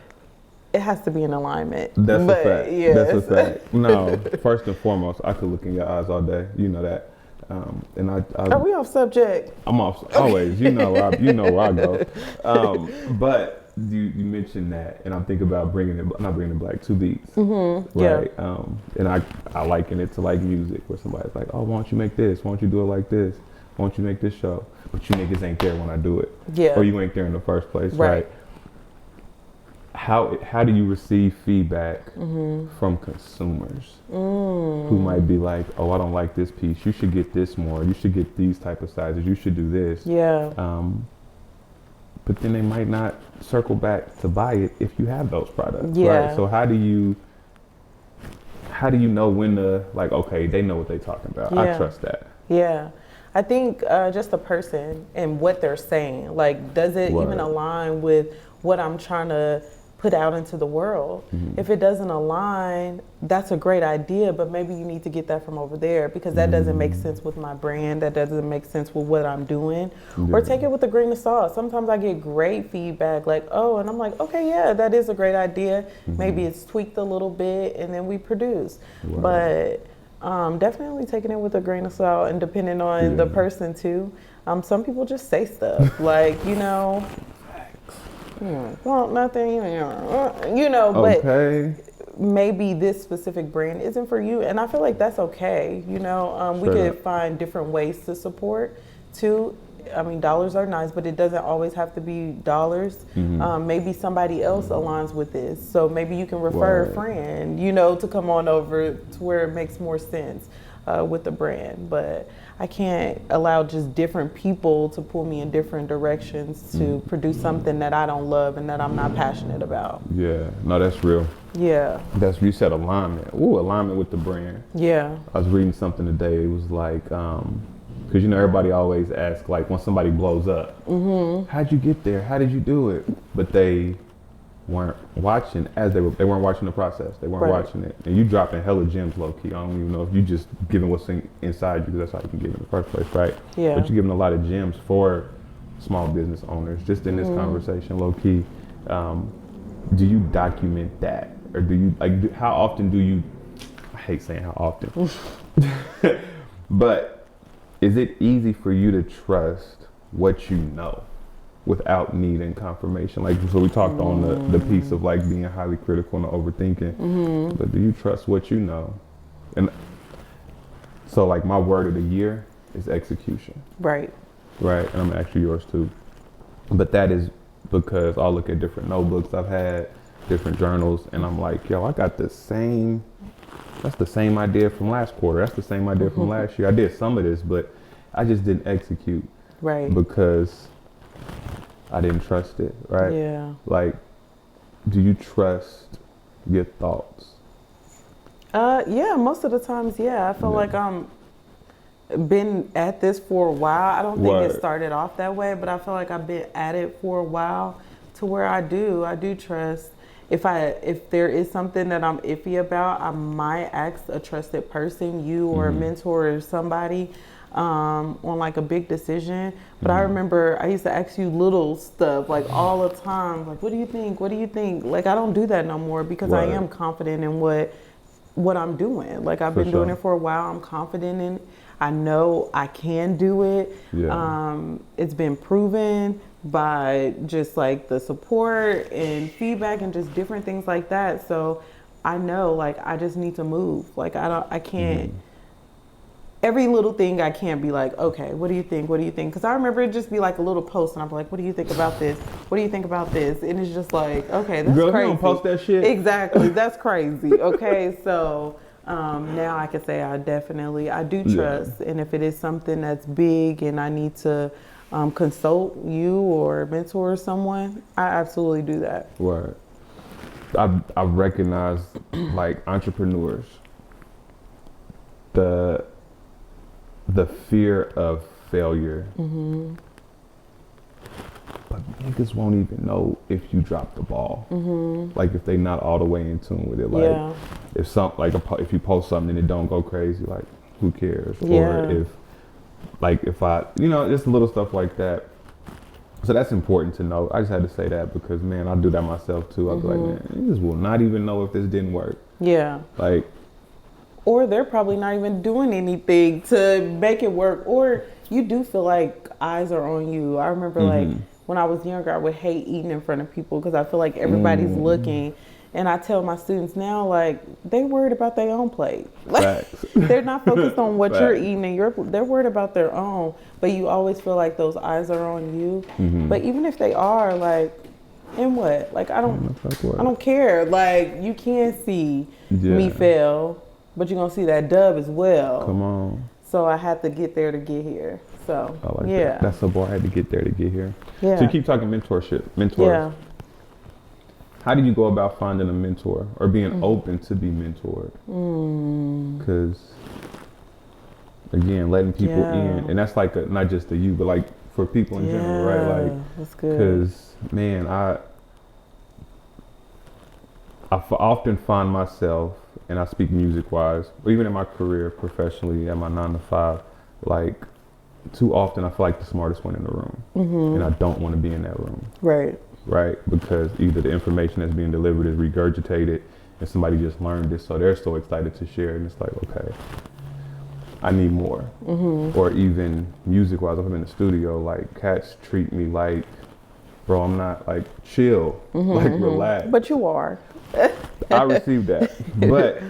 it has to be in alignment. That's a fact. Yes. That's a fact. No, first and foremost, I could look in your eyes all day. You know that. And I are we off subject? I'm off always. You know where I go. But you mentioned that, and I'm thinking about bringing it black to beats, right? And I liken it to like music, where somebody's like, oh, why don't you make this? Why don't you do it like this? Why don't you make this show? But you niggas ain't there when I do it, or you ain't there in the first place, right? How do you receive feedback from consumers who might be like, oh, I don't like this piece. You should get this more. You should get these type of sizes. You should do this. Yeah. But then they might not circle back to buy it if you have those products. Yeah. Right? So how do you know when to, like, okay, they know what they're talking about. I trust that. Yeah. I think just the person and what they're saying, like, does it even align with what I'm trying to put out into the world? If it doesn't align, that's a great idea, but maybe you need to get that from over there because that doesn't make sense with my brand. That doesn't make sense with what I'm doing. Or take it with a grain of salt. Sometimes I get great feedback like, oh, and I'm like, okay, yeah, that is a great idea. Maybe it's tweaked a little bit and then we produce. But definitely taking it with a grain of salt and depending on the person too. Some people just say stuff like, you know, well, nothing, you know, but maybe this specific brand isn't for you. And I feel like that's okay. You know, we could find different ways to support too. I mean, dollars are nice, but it doesn't always have to be dollars. Maybe somebody else aligns with this. So maybe you can refer a friend, you know, to come on over to where it makes more sense with the brand. But I can't allow just different people to pull me in different directions to produce something that I don't love and that I'm not passionate about. Yeah, no, that's real. Yeah. You said alignment. Ooh, alignment with the brand. Yeah. I was reading something today. It was like, because, you know, everybody always asks, like, when somebody blows up, how'd you get there? How did you do it? But they weren't watching they weren't watching the process. They weren't watching it. And you dropping hella gems low key. I don't even know if you just giving what's inside you, because that's how you can give in the first place, right? Yeah. But you're giving a lot of gems for small business owners just in this conversation, low key. Do you document that? Or do you, like, how often do you, I hate saying how often, but is it easy for you to trust what you know without needing confirmation? Like, so we talked on the piece of like being highly critical and overthinking, but do you trust what you know? And so like my word of the year is execution. Right. And I'm actually yours too. But that is because I'll look at different notebooks I've had, different journals, and I'm like, yo, I got that's the same idea from last quarter. That's the same idea from last year. I did some of this, but I just didn't execute. Right. Because I didn't trust it, right? Yeah. Like, do you trust your thoughts? Yeah, most of the times, yeah. I feel like I'm been at this for a while. I don't think it started off that way, but I feel like I've been at it for a while to where I do trust. If there is something that I'm iffy about, I might ask a trusted person, you or a mentor or somebody, on like a big decision. But I remember I used to ask you little stuff like all the time, like, what do you think? What do you think? Like, I don't do that no more because I am confident in what what I'm doing. Like I've For been doing sure. it for a while. I'm confident in it. I know I can do it. Yeah. It's been proven by just like the support and feedback and just different things like that. So I know like I just need to move. Like I can't, every little thing I can't be like, okay, what do you think? What do you think? Because I remember it just be like a little post and I'm like, what do you think about this? What do you think about this? And it's just like, okay, that's Girl, crazy. you don't post that shit. Exactly. That's crazy. Okay. So now I can say I do trust. And if it is something that's big and I need to consult you or mentor someone, I absolutely do that. Right. I recognize like entrepreneurs, the fear of failure. But niggas won't even know if you drop the ball. Like if they not all the way in tune with it. Like Yeah. if you post something and it don't go crazy, like who cares? Yeah. Or if I just little stuff like that. So that's important to know. I just had to say that because man, I do that myself too. I'll be like, man, niggas will not even know if this didn't work. Yeah. Like, or they're probably not even doing anything to make it work, or you do feel like eyes are on you. I remember like when I was younger, I would hate eating in front of people because I feel like everybody's looking. And I tell my students now, like, they worried about their own plate. Like, facts. they're not focused on what you're Facts. eating, and they're worried about their own. But you always feel like those eyes are on you. But even if they are, like, and what? Like, I don't care. Like, you can't see me fail, but you're gonna see that dub as well. Come on. So I had to get there to get here. So I like that. That's the bar. I had to get there to get here. Yeah. So you keep talking mentors. Yeah. How do you go about finding a mentor or being open to be mentored? Because again, letting people in, and that's like not just to you, but like for people in general, right? Like that's good. Because man, I often find myself, and I speak music-wise, or even in my career professionally at my 9 to 5, like too often I feel like the smartest one in the room, and I don't want to be in that room. Right, because either the information that's being delivered is regurgitated and somebody just learned it, so they're so excited to share, and it's like, okay, I need more. Or even music-wise, if I'm in the studio, like cats treat me like, bro, I'm not like chill, like relax. But you are. I received that, but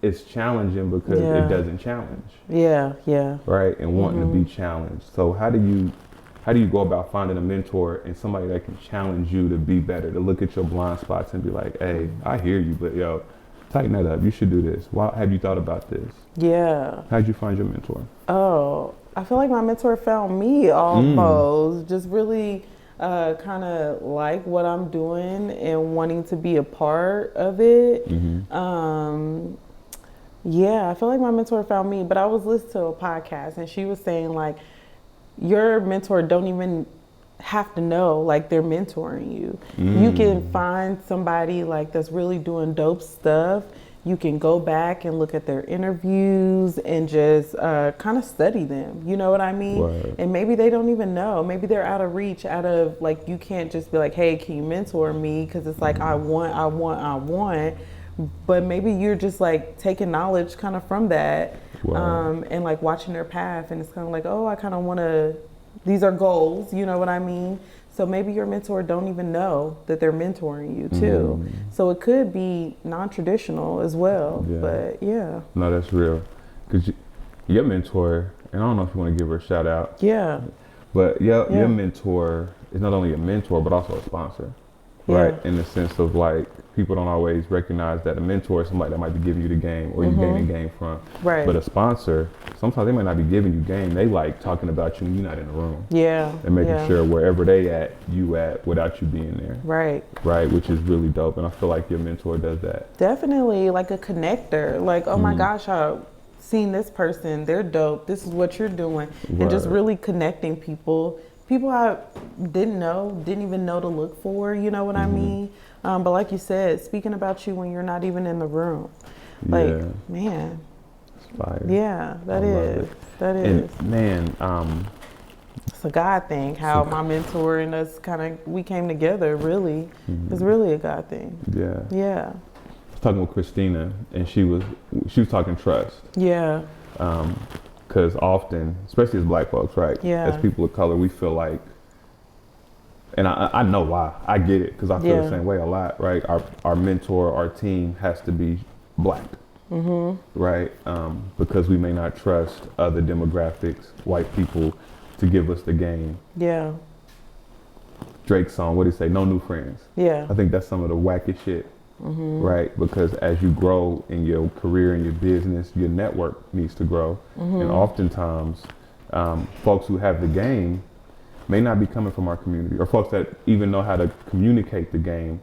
it's challenging because it doesn't challenge. Yeah. Right, and wanting to be challenged. So how do you go about finding a mentor and somebody that can challenge you to be better, to look at your blind spots and be like, hey, I hear you, but yo, tighten that up. You should do this. Why have you thought about this? Yeah. How'd you find your mentor? Oh, I feel like my mentor found me almost. Just really kind of like what I'm doing and wanting to be a part of it. Yeah, I feel like my mentor found me, but I was listening to a podcast and she was saying like, your mentor don't even have to know like they're mentoring you. You can find somebody like that's really doing dope stuff. You can go back and look at their interviews and just kind of study them. You know what I mean? Right. And maybe they don't even know. Maybe they're out of reach, like, you can't just be like, hey, can you mentor me? Because it's like, I want. But maybe you're just like taking knowledge kind of from that. Wow. And like watching their path, and it's kind of like, oh, I kind of want to, these are goals, you know what I mean? So maybe your mentor don't even know that they're mentoring you too. So it could be non-traditional as well, but yeah. No, that's real. Because your mentor, and I don't know if you want to give her a shout out. Yeah. But your mentor is not only a mentor, but also a sponsor. Right? In the sense of like, people don't always recognize that a mentor is somebody that might be giving you the game or you gaining game from. Right. But a sponsor, sometimes they might not be giving you game. They like talking about you and you're not in the room. Yeah. And making sure wherever they at, you at without you being there. Right. Right, which is really dope. And I feel like your mentor does that. Definitely like a connector. Like, oh my gosh, I've seen this person. They're dope. This is what you're doing. And just really connecting people. People I didn't even know to look for, you know what I mean? But like you said, speaking about you when you're not even in the room. Like, man. It's fire. Yeah, that is. And man, it's a God thing, how my mentor and us we came together, really. It's really a God thing. Yeah. Yeah. Let's talking with Christina, and she was talking trust. Yeah. Because often, especially as Black folks, right? Yeah. As people of color, we feel like, and I know why. I get it, because I feel the same way a lot, right? Our mentor, our team has to be Black, right? Because we may not trust other demographics, white people, to give us the game. Yeah. Drake's song, what did he say? No new friends. Yeah. I think that's some of the wackest shit, right? Because as you grow in your career and your business, your network needs to grow. And oftentimes, folks who have the game may not be coming from our community, or folks that even know how to communicate the game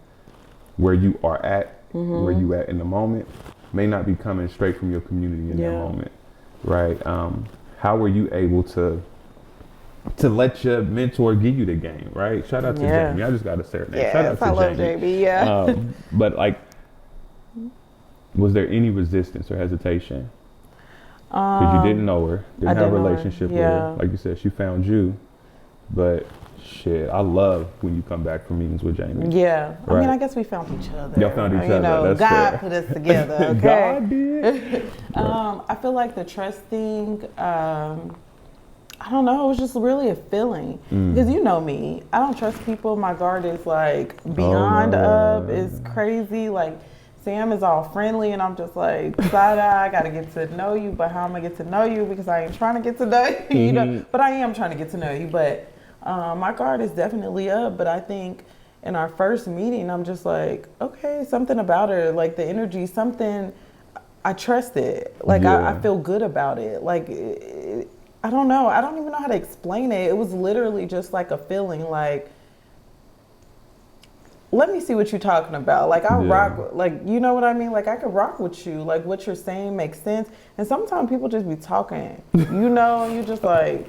where you are at, where you at in the moment, may not be coming straight from your community in that moment, right? How were you able to let your mentor give you the game, right? Shout out to Jamie. I just got to say her name. Shout out to I love Jamie. Yeah. But like, was there any resistance or hesitation? Because you didn't know her, didn't have a relationship with her. Like you said, she found you. But shit, I love when you come back from meetings with Jamie. Yeah. Right? I mean, I guess we found each other. Y'all found each other. You know, That's God fair. put us together. Okay. God did. I feel like the trust thing, I don't know, it was just really a feeling. Because you know me, I don't trust people. My guard is like beyond up. It's crazy. Like Sam is all friendly and I'm just like, side eye, I gotta get to know you, but how am I get to know you? Because I ain't trying to get to know you, you know, but I am trying to get to know you. But my guard is definitely up. But I think in our first meeting, I'm just like, okay, something about her, like the energy, something, I trust it. Like I feel good about it. Like, I don't know. I don't even know how to explain it. It was literally just like a feeling like, let me see what you're talking about. Like I rock, like, you know what I mean? Like I could rock with you. Like what you're saying makes sense. And sometimes people just be talking, you know, you just like,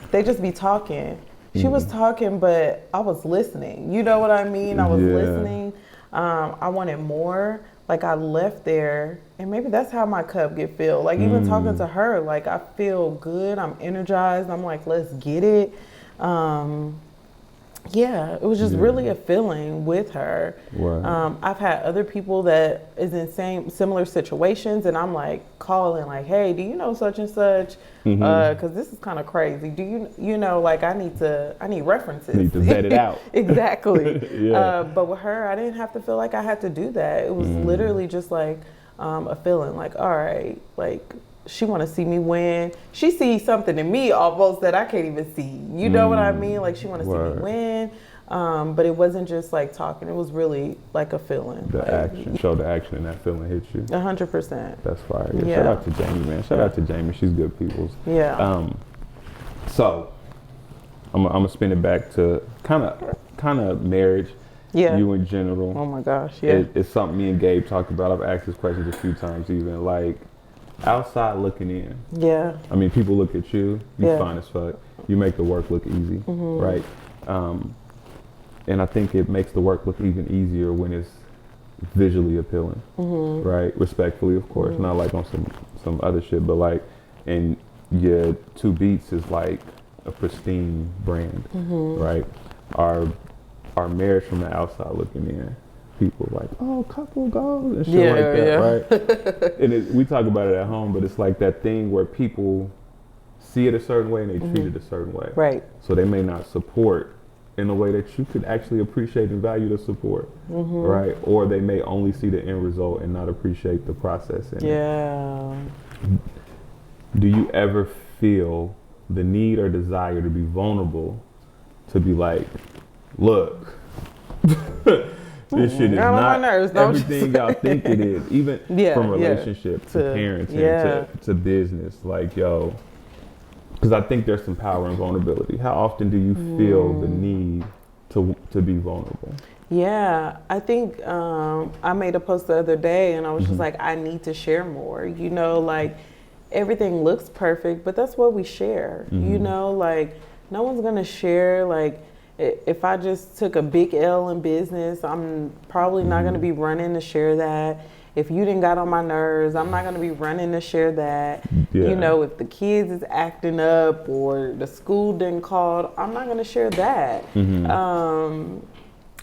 they just be talking. She was talking, but I was listening. You know what I mean? I was listening. I wanted more. Like I left there, and maybe that's how my cup get filled. Like even talking to her, like I feel good. I'm energized. I'm like, let's get it. Yeah, it was just really a feeling with her. Wow. I've had other people that is in similar situations, and I'm like calling, like, "Hey, do you know such and such? Because this is kind of crazy. Do you know? Like, I need references. Need to vet it out." Exactly. But with her, I didn't have to feel like I had to do that. It was literally just like a feeling, like, all right, like. She want to see me win. She sees something in me almost that I can't even see. You know what I mean? Like she want to see me win. But it wasn't just like talking. It was really like a feeling. The action. Show the action and that feeling hits you. 100%. That's fire. Yeah. Shout out to Jamie, man. Shout out to Jamie. She's good people's. Yeah. So I'm gonna spin it back to kind of marriage. Yeah. You in general. Oh my gosh. Yeah. It's something me and Gabe talked about. I've asked this questions a few times even. Like, outside looking in. Yeah. I mean, people look at you, fine as fuck. You make the work look easy, right? And I think it makes the work look even easier when it's visually appealing, right? Respectfully, of course, not like on some other shit, but like, and your Two Beats is like a pristine brand, right? Our marriage from the outside looking in. People like, oh, couple goals and shit like that, right? And we talk about it at home, but it's like that thing where people see it a certain way and they treat it a certain way. Right. So they may not support in a way that you could actually appreciate and value the support, right? Or they may only see the end result and not appreciate the process in it. Do you ever feel the need or desire to be vulnerable, to be like, look, this shit is not everything y'all think it is, even from relationship to parenting to business. Like, yo, because I think there's some power in vulnerability. How often do you feel the need to be vulnerable? Yeah, I think I made a post the other day and I was just like, I need to share more. You know, like everything looks perfect, but that's what we share. You know, like no one's gonna share like, if I just took a big L in business, I'm probably not going to be running to share that. If you didn't got on my nerves, I'm not going to be running to share that. You know, if the kids is acting up or the school didn't call, I'm not going to share that.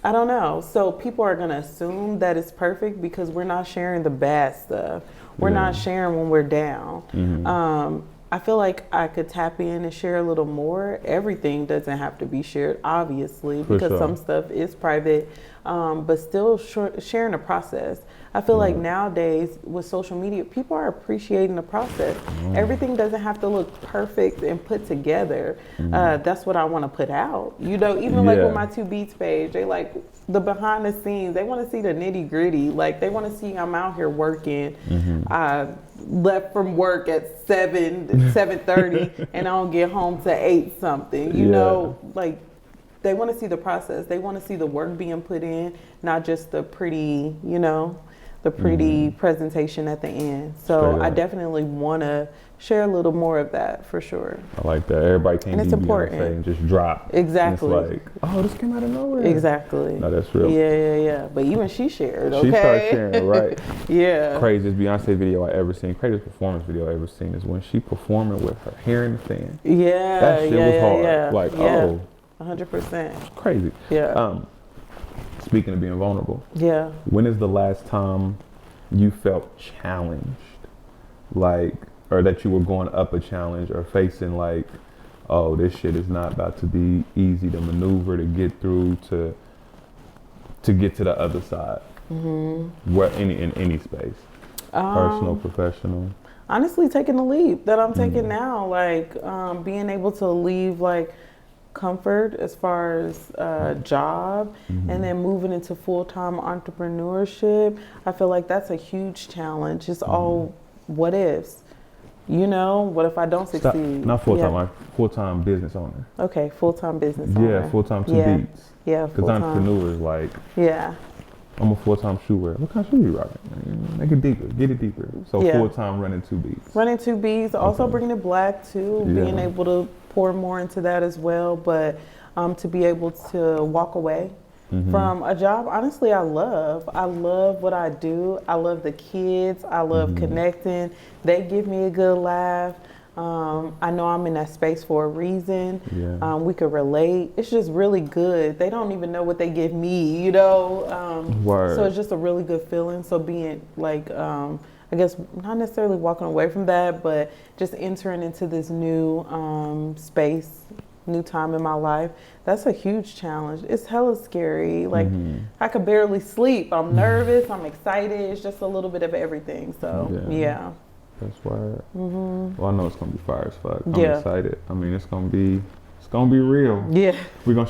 I don't know. So people are gonna assume that it's perfect because we're not sharing the bad stuff. We're not sharing when we're down. I feel like I could tap in and share a little more. Everything doesn't have to be shared, obviously, because some stuff is private, but still sharing the process. I feel like nowadays with social media, people are appreciating the process. Everything doesn't have to look perfect and put together. That's what I want to put out. You know, even like with my 2 Beats page, they like the behind the scenes. They want to see the nitty gritty. Like they want to see I'm out here working. I left from work at 7:30 and I don't get home to 8 something. You know, like they want to see the process. They want to see the work being put in, not just the pretty, you know, the pretty presentation at the end. So I definitely want to share a little more of that for sure. I like that. Everybody can't be important. Beyonce and just drop. Exactly. And it's like, oh, this came out of nowhere. Exactly. No, that's real. Yeah. But even she shared, okay? She started sharing, right? Yeah. Craziest Beyonce video I ever seen, craziest performance video I ever seen is when she performing with her hair in the fan. Yeah. That shit was hard. Yeah. Like, oh. 100%. Crazy. Yeah. Speaking of being vulnerable. Yeah. When is the last time you felt challenged? Like, or that you were going up a challenge or facing like, oh, this shit is not about to be easy to maneuver, to get through, to get to the other side. Where in any space, personal, professional. Honestly, taking the leap that I'm taking now, like being able to leave like comfort as far as job and then moving into full-time entrepreneurship. I feel like that's a huge challenge. It's all what ifs. You know, what if I don't succeed? Not full-time, like full-time business owner. Okay, full-time business owner. Yeah, full-time 2 Beats. Yeah, because entrepreneurs like, I'm a full-time shoe wearer. What kind of shoe you rocking? Make it deeper, get it deeper. So full-time running 2 Beats. Running 2 Beats, also bringing it black too, being able to pour more into that as well, but to be able to walk away from a job, honestly, I love what I do. I love the kids. I love connecting. They give me a good laugh. I know I'm in that space for a reason. We could relate. It's just really good. They don't even know what they give me, you know? So it's just a really good feeling. So being like, I guess not necessarily walking away from that, but just entering into this new space, new time in my life, that's a huge challenge. It's hella scary. Like I could barely sleep. I'm nervous. I'm excited. It's just a little bit of everything. So that's why. Well, I know it's gonna be fire as fuck. I'm excited. I mean, it's gonna be real. Yeah. We're gonna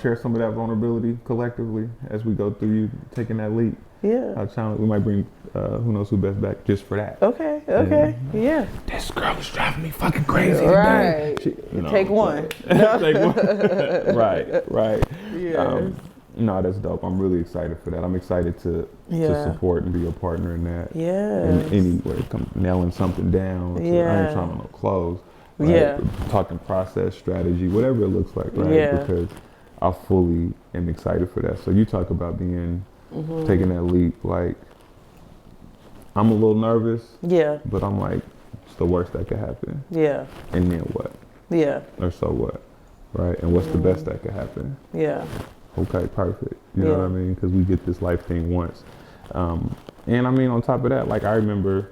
share some of that vulnerability collectively as we go through you taking that leap. Yeah. Our challenge. We might bring who knows who best back just for that. Okay. Yeah. This girl is driving me fucking crazy. Right. Take one. Take one. Right. Yeah. No, that's dope. I'm really excited for that. I'm excited to support and be a partner in that. Yeah. In any way, nailing something down. I ain't trying to no close. Right? Talking process, strategy, whatever it looks like, right? Yeah. Because I fully am excited for that. So you talk about being taking that leap. Like, I'm a little nervous. Yeah. But I'm like, it's the worst that could happen. Yeah. And then what? Yeah. Or so what? Right? And what's the best that could happen? Yeah. Okay, perfect. You know what I mean? Because we get this life thing once. And I mean, on top of that, like I remember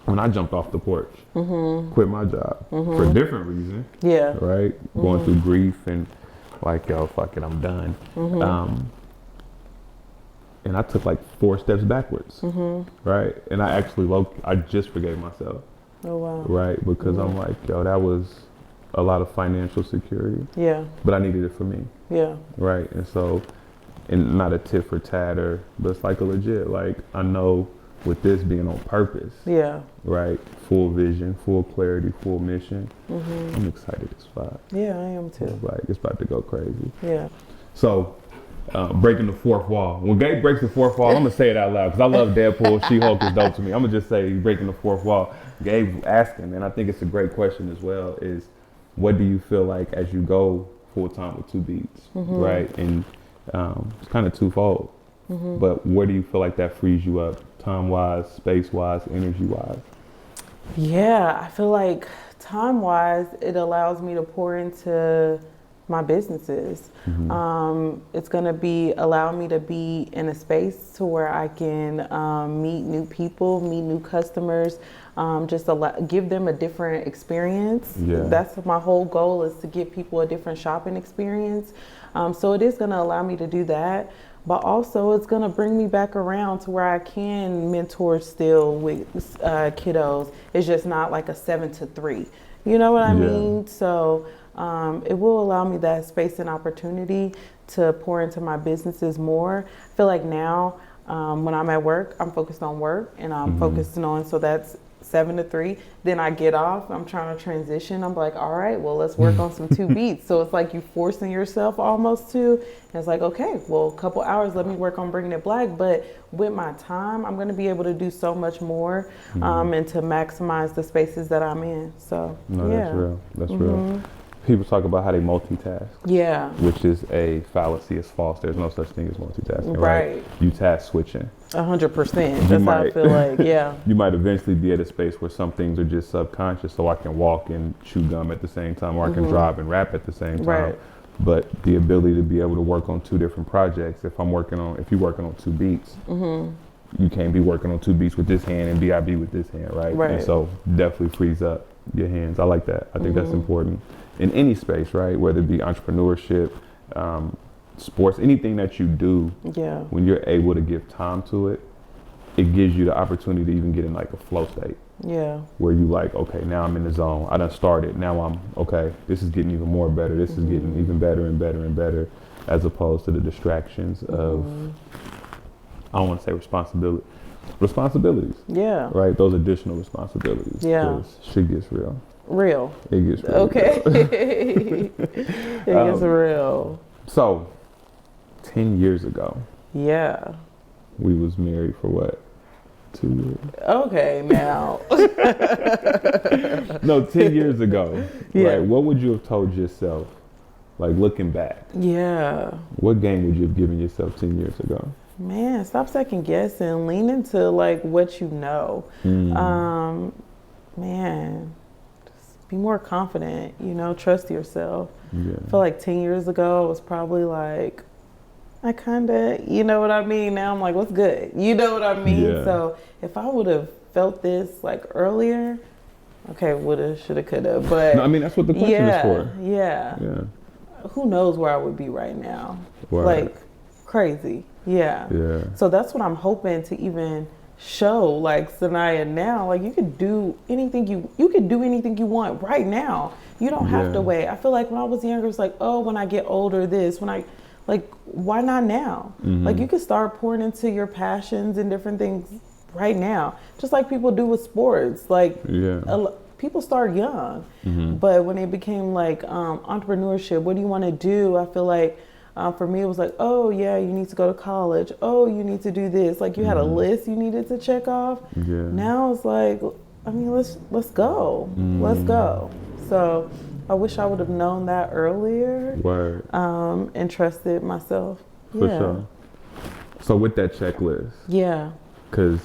when I jumped off the porch, quit my job for a different reason. Yeah. Right? Going through grief and like, yo, fuck it, I'm done. And I took like 4 steps backwards. Right? And I actually, I just forgave myself. Oh, wow. Right? Because I'm like, yo, that was a lot of financial security. Yeah. But I needed it for me. Yeah. Right. And so, and not a tit for tat but it's like a legit, like I know with this being on purpose. Yeah. Right. Full vision, full clarity, full mission. I'm excited as fuck. Yeah, I am too. Like it's about to go crazy. Yeah. So, breaking the 4th wall. When Gabe breaks the 4th wall, I'm gonna say it out loud because I love Deadpool. She-Hulk is dope to me. I'm gonna just say breaking the 4th wall. Gabe asking, and I think it's a great question as well, is what do you feel like as you go full time with 2 Beats, right? And it's kind of twofold. But where do you feel like that frees you up, time wise, space wise, energy wise? Yeah, I feel like time wise, it allows me to pour into my businesses. It's going to be allow me to be in a space to where I can meet new people, meet new customers, give them a different experience. Yeah. That's my whole goal, is to give people a different shopping experience. So it is going to allow me to do that. But also it's going to bring me back around to where I can mentor still with kiddos. It's just not like a 7 to 3. You know what I mean? So it will allow me that space and opportunity to pour into my businesses more. I feel like now when I'm at work, I'm focused on work, and I'm focusing on, so that's 7 to 3. Then I get off, I'm trying to transition. I'm like, all right, well, let's work on some 2 beats. So it's like you forcing yourself almost to, and it's like, okay, well, a couple hours, let me work on bringing it black. But with my time, I'm going to be able to do so much more and to maximize the spaces that I'm in. So, No, yeah. that's real. That's real. People talk about how they multitask. Yeah. Which is a fallacy. It's false. There's no such thing as multitasking, Right. You task switching. 100%. That's how I feel like, yeah. You might eventually be at a space where some things are just subconscious, so I can walk and chew gum at the same time, or I can drive and rap at the same time. Right. But the ability to be able to work on 2 different projects, if you're working on 2 beats, you can't be working on 2 beats with this hand and BIB with this hand, right? Right. And so definitely frees up your hands. I like that. I think that's important in any space, right? Whether it be entrepreneurship, sports, anything that you do, when you're able to give time to it, it gives you the opportunity to even get in like a flow state. Yeah. Where you like, okay, now I'm in the zone. I done started. Now I'm, okay, this is getting even more better. This is getting even better and better and better, as opposed to the distractions of, I don't want to say responsibilities. Yeah. Right? Those additional responsibilities. Yeah. 'Cause shit gets real. Real. It gets real. Okay. It gets real. So, 10 years ago, Yeah. we was married for what? 2 years? Okay, now. No, 10 years ago. Yeah. Right? What would you have told yourself, like looking back? Yeah. What game would you have given yourself 10 years ago? Man, stop second guessing. Lean into like what you know. Man, just be more confident, trust yourself. Yeah. I feel like 10 years ago, I was probably like, I kind of, you know what I mean? Now I'm like, what's good? You know what I mean? Yeah. So if I would have felt this like earlier, okay, woulda, shoulda, coulda. But No, I mean, that's what the question is for. Yeah. Yeah. Who knows where I would be right now? Right. Like crazy. Yeah. Yeah. So that's what I'm hoping to even show like Sanaya now. Like you could do anything you could do anything you want right now. You don't have to wait. I feel like when I was younger, it's like, oh, when I get older, this, like, why not now? Like you could start pouring into your passions and different things right now. Just like people do with sports. Like people start young, but when it became like entrepreneurship, what do you want to do? I feel like for me, it was like, oh yeah, you need to go to college. Oh, you need to do this. Like you had a list you needed to check off. Yeah. Now it's like, I mean, let's go. Let's go. So I wish I would have known that earlier. Word. And trusted myself. For sure. So with that checklist. Yeah. Because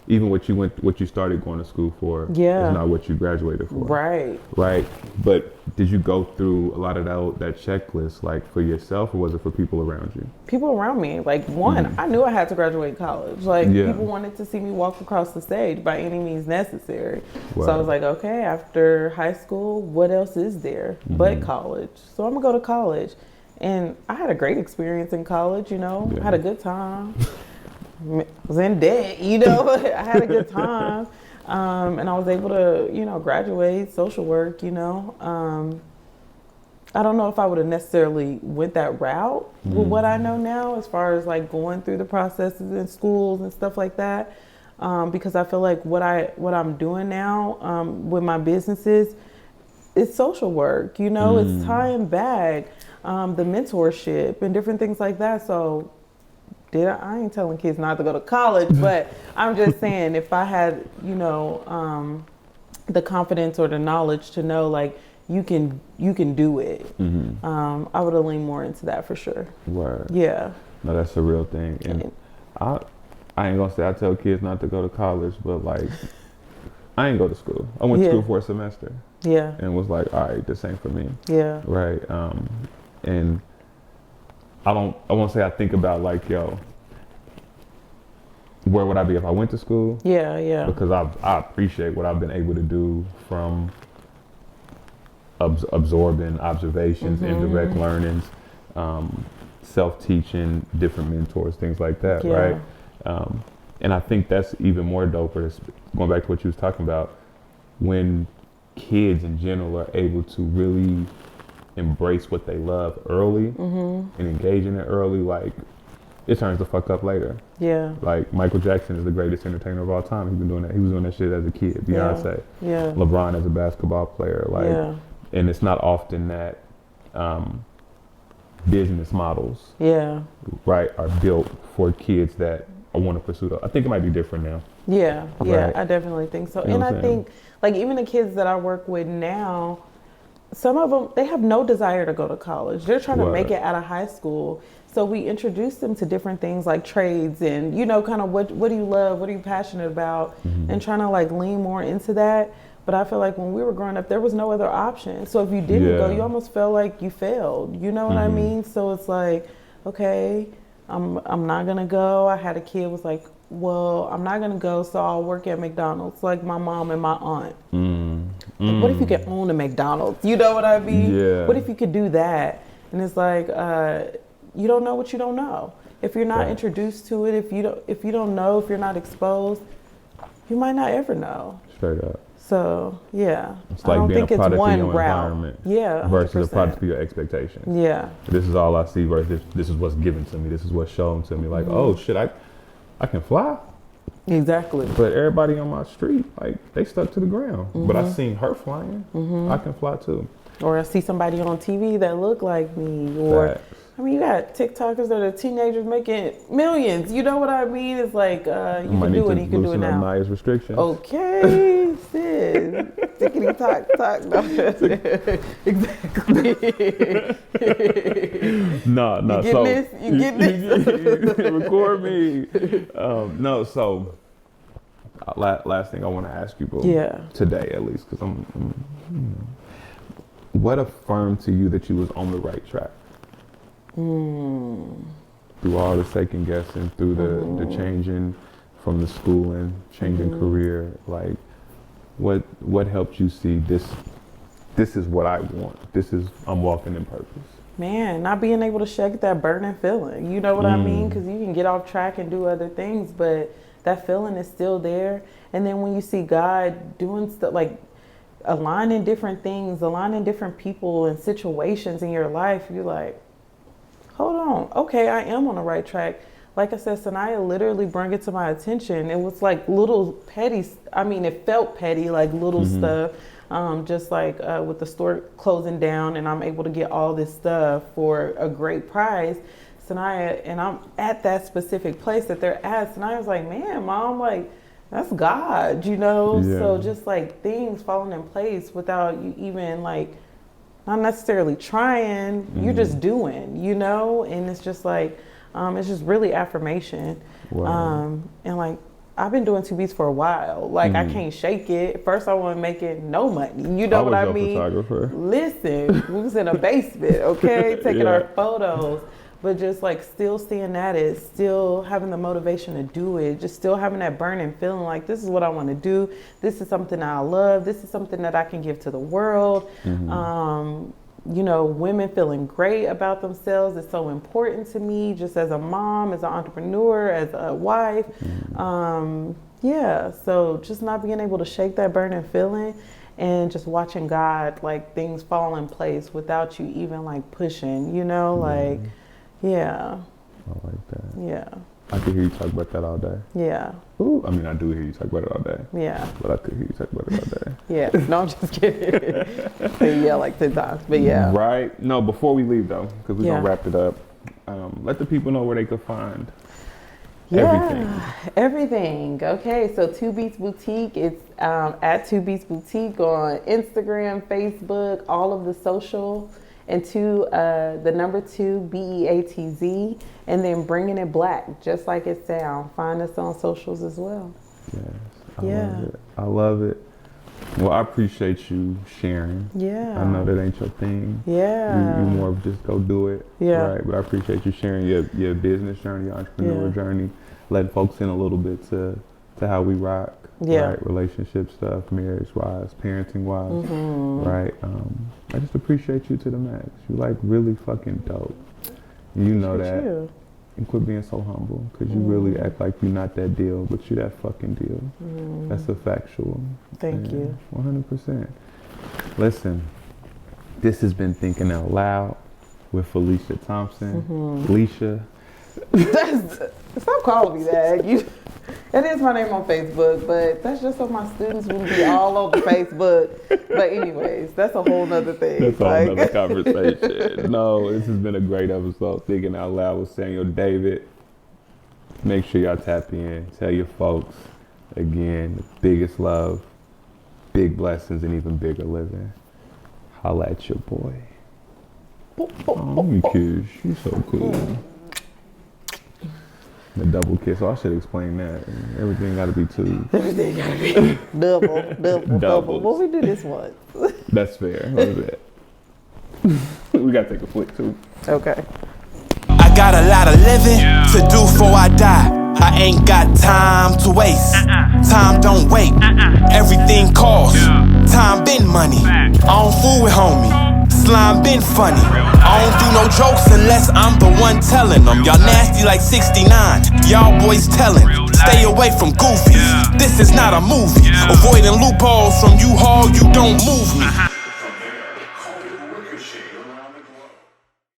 even what you started going to school for is not what you graduated for. Right. Right. But did you go through a lot of that checklist like for yourself, or was it for people around you? People around me. Like I knew I had to graduate college. Like people wanted to see me walk across the stage by any means necessary. Wow. So I was like, okay, after high school, what else is there but college? So I'm gonna go to college. And I had a great experience in college, I had a good time. Was in debt, I had a good time. And I was able to, graduate social work, I don't know if I would have necessarily went that route with what I know now, as far as like going through the processes in schools and stuff like that. Because I feel like what I'm doing now with my businesses, it's social work, it's tying back the mentorship and different things like that. So I ain't telling kids not to go to college, but I'm just saying if I had, the confidence or the knowledge to know like you can do it, I would have leaned more into that for sure. Word. Yeah. No, that's a real thing. And I ain't gonna say I tell kids not to go to college, but like I ain't go to school. I went to school for a semester. Yeah. And was like, all right, this ain't for me. Yeah. Right. And I won't say I think about like, yo, where would I be if I went to school? Yeah, yeah. Because I appreciate what I've been able to do from absorbing observations, indirect learnings, self-teaching, different mentors, things like that, right? And I think that's even more doper, going back to what you was talking about, when kids in general are able to really embrace what they love early and engage in it early, like it turns the fuck up later. Yeah. Like Michael Jackson is the greatest entertainer of all time. He's been doing that. He was doing that shit as a kid. Beyonce. Yeah. LeBron as a basketball player. Like, and it's not often that business models, right, are built for kids that want to pursue that. I think it might be different now. Yeah, right? I definitely think so. You know and I think, like, even the kids that I work with now, some of them, they have no desire to go to college. They're trying to make it out of high school. So we introduce them to different things like trades and, you know, kind of what do you love? What are you passionate about? And trying to like lean more into that. But I feel like when we were growing up, there was no other option. So if you didn't go, you almost felt like you failed. You know what I mean? So it's like, okay, I'm not going to go. I had a kid was like, well, I'm not going to go, so I'll work at McDonald's like my mom and my aunt. Like, what if you could own a McDonald's? You know what I mean? Yeah. What if you could do that? And it's like, you don't know what you don't know. If you're not introduced to it, if you don't know, if you're not exposed, you might not ever know. Straight up. So yeah, it's like I don't being think a product it's one of your route. environment, Yeah, versus 100%. a product of your expectations. Yeah, this is all I see versus this is what's given to me. This is what's shown to me. Like, oh shit, I can fly. Exactly. But everybody on my street, like, they stuck to the ground. But I seen her flying. I can fly too. Or I see somebody on TV that look like me. Or I mean, you got TikTokers that are teenagers making millions. You know what I mean? It's like you can do it. You can do it now. Maya's restrictions. Okay, sis. Tickety tock. No. Exactly. No. You get so this? You get this? record me. No. So last thing I want to ask you, bro. Yeah. Today, at least, because I'm what affirmed to you that you was on the right track? Through all the second guessing, through the changing from the schooling, changing career, like what helped you see this is what I want. I'm walking in purpose. Man, not being able to shake that burning feeling. You know what I mean? Because you can get off track and do other things, but that feeling is still there. And then when you see God doing stuff like aligning different things, aligning different people and situations in your life, you're like, hold on, okay, I am on the right track. Like I said, Sanaya literally brought it to my attention. It was like little petty, it felt petty, like little stuff, just like with the store closing down and I'm able to get all this stuff for a great price. Sanaya, and I'm at that specific place that they're at. Sanaya was like, man, Mom, like, that's God, you know? Yeah. So just like things falling in place without you even like, not necessarily trying, you're just doing, you know? And it's just like, it's just really affirmation. Wow. And like, I've been doing 2 beats for a while. Like, I can't shake it. First, I want to make it no money. You know what I mean? Photographer. Listen, we was in a basement, okay? Taking our photos. But just like still seeing at it, still having the motivation to do it, just still having that burning feeling like this is what I want to do. This is something I love. This is something that I can give to the world. You know, women feeling great about themselves is so important to me, just as a mom, as an entrepreneur, as a wife. So just not being able to shake that burning feeling and just watching God, like things fall in place without you even like pushing, you know, like, yeah. I like that. Yeah. I could hear you talk about that all day. Yeah. Ooh, I mean, I do hear you talk about it all day. Yeah. But I could hear you talk about it all day. Yeah. No, I'm just kidding. Yeah, like 10 times. But yeah. Right. No, before we leave though, because we're going to wrap it up, let the people know where they could find everything. Okay, so 2 Beats Boutique. It's at 2 Beats Boutique on Instagram, Facebook, all of the social. And the number 2 BEATZ, and then Bringing It Black, just like it sounds. Find us on socials as well. Yes, I love it. Well, I appreciate you sharing. Yeah. I know that ain't your thing. Yeah. You more of just go do it. Yeah. Right. But I appreciate you sharing your business journey, your entrepreneur journey, letting folks in a little bit to how we rock. Yeah. Right. Relationship stuff, marriage wise, parenting wise. Mm-hmm. Right. I just appreciate you to the max. You like really fucking dope. You know that. You. And quit being so humble, because you really act like you're not that deal, but you that fucking deal. That's a factual. Thank you. 100%. Listen, this has been Thinking Out Loud with Phylicia Thompson. Phylicia. Stop calling me that. It is my name on Facebook, but that's just so my students wouldn't be all over Facebook. But anyways, that's a whole nother thing. That's a whole nother conversation. No, this has been a great episode. Thinking Out Loud with Samuel David. Make sure y'all tap in. Tell your folks. Again, the biggest love, big blessings, and even bigger living. Holla at your boy. Oh, you kiss. You so cool. The double kiss. Oh, I should explain that. Everything got to be two. Everything got to be double. Well, we do this once. That's fair. What is that? We got to take a flick too. Okay. I got a lot of living to do before I die. I ain't got time to waste. Time don't wait. Everything costs. Time been money. I don't fool with homie. Slime been funny. I don't do no jokes unless I'm the one telling them. Y'all nasty like 69. Y'all boys telling. Stay away from goofies. This is not a movie. Avoiding loopholes from U-Haul, you don't move me.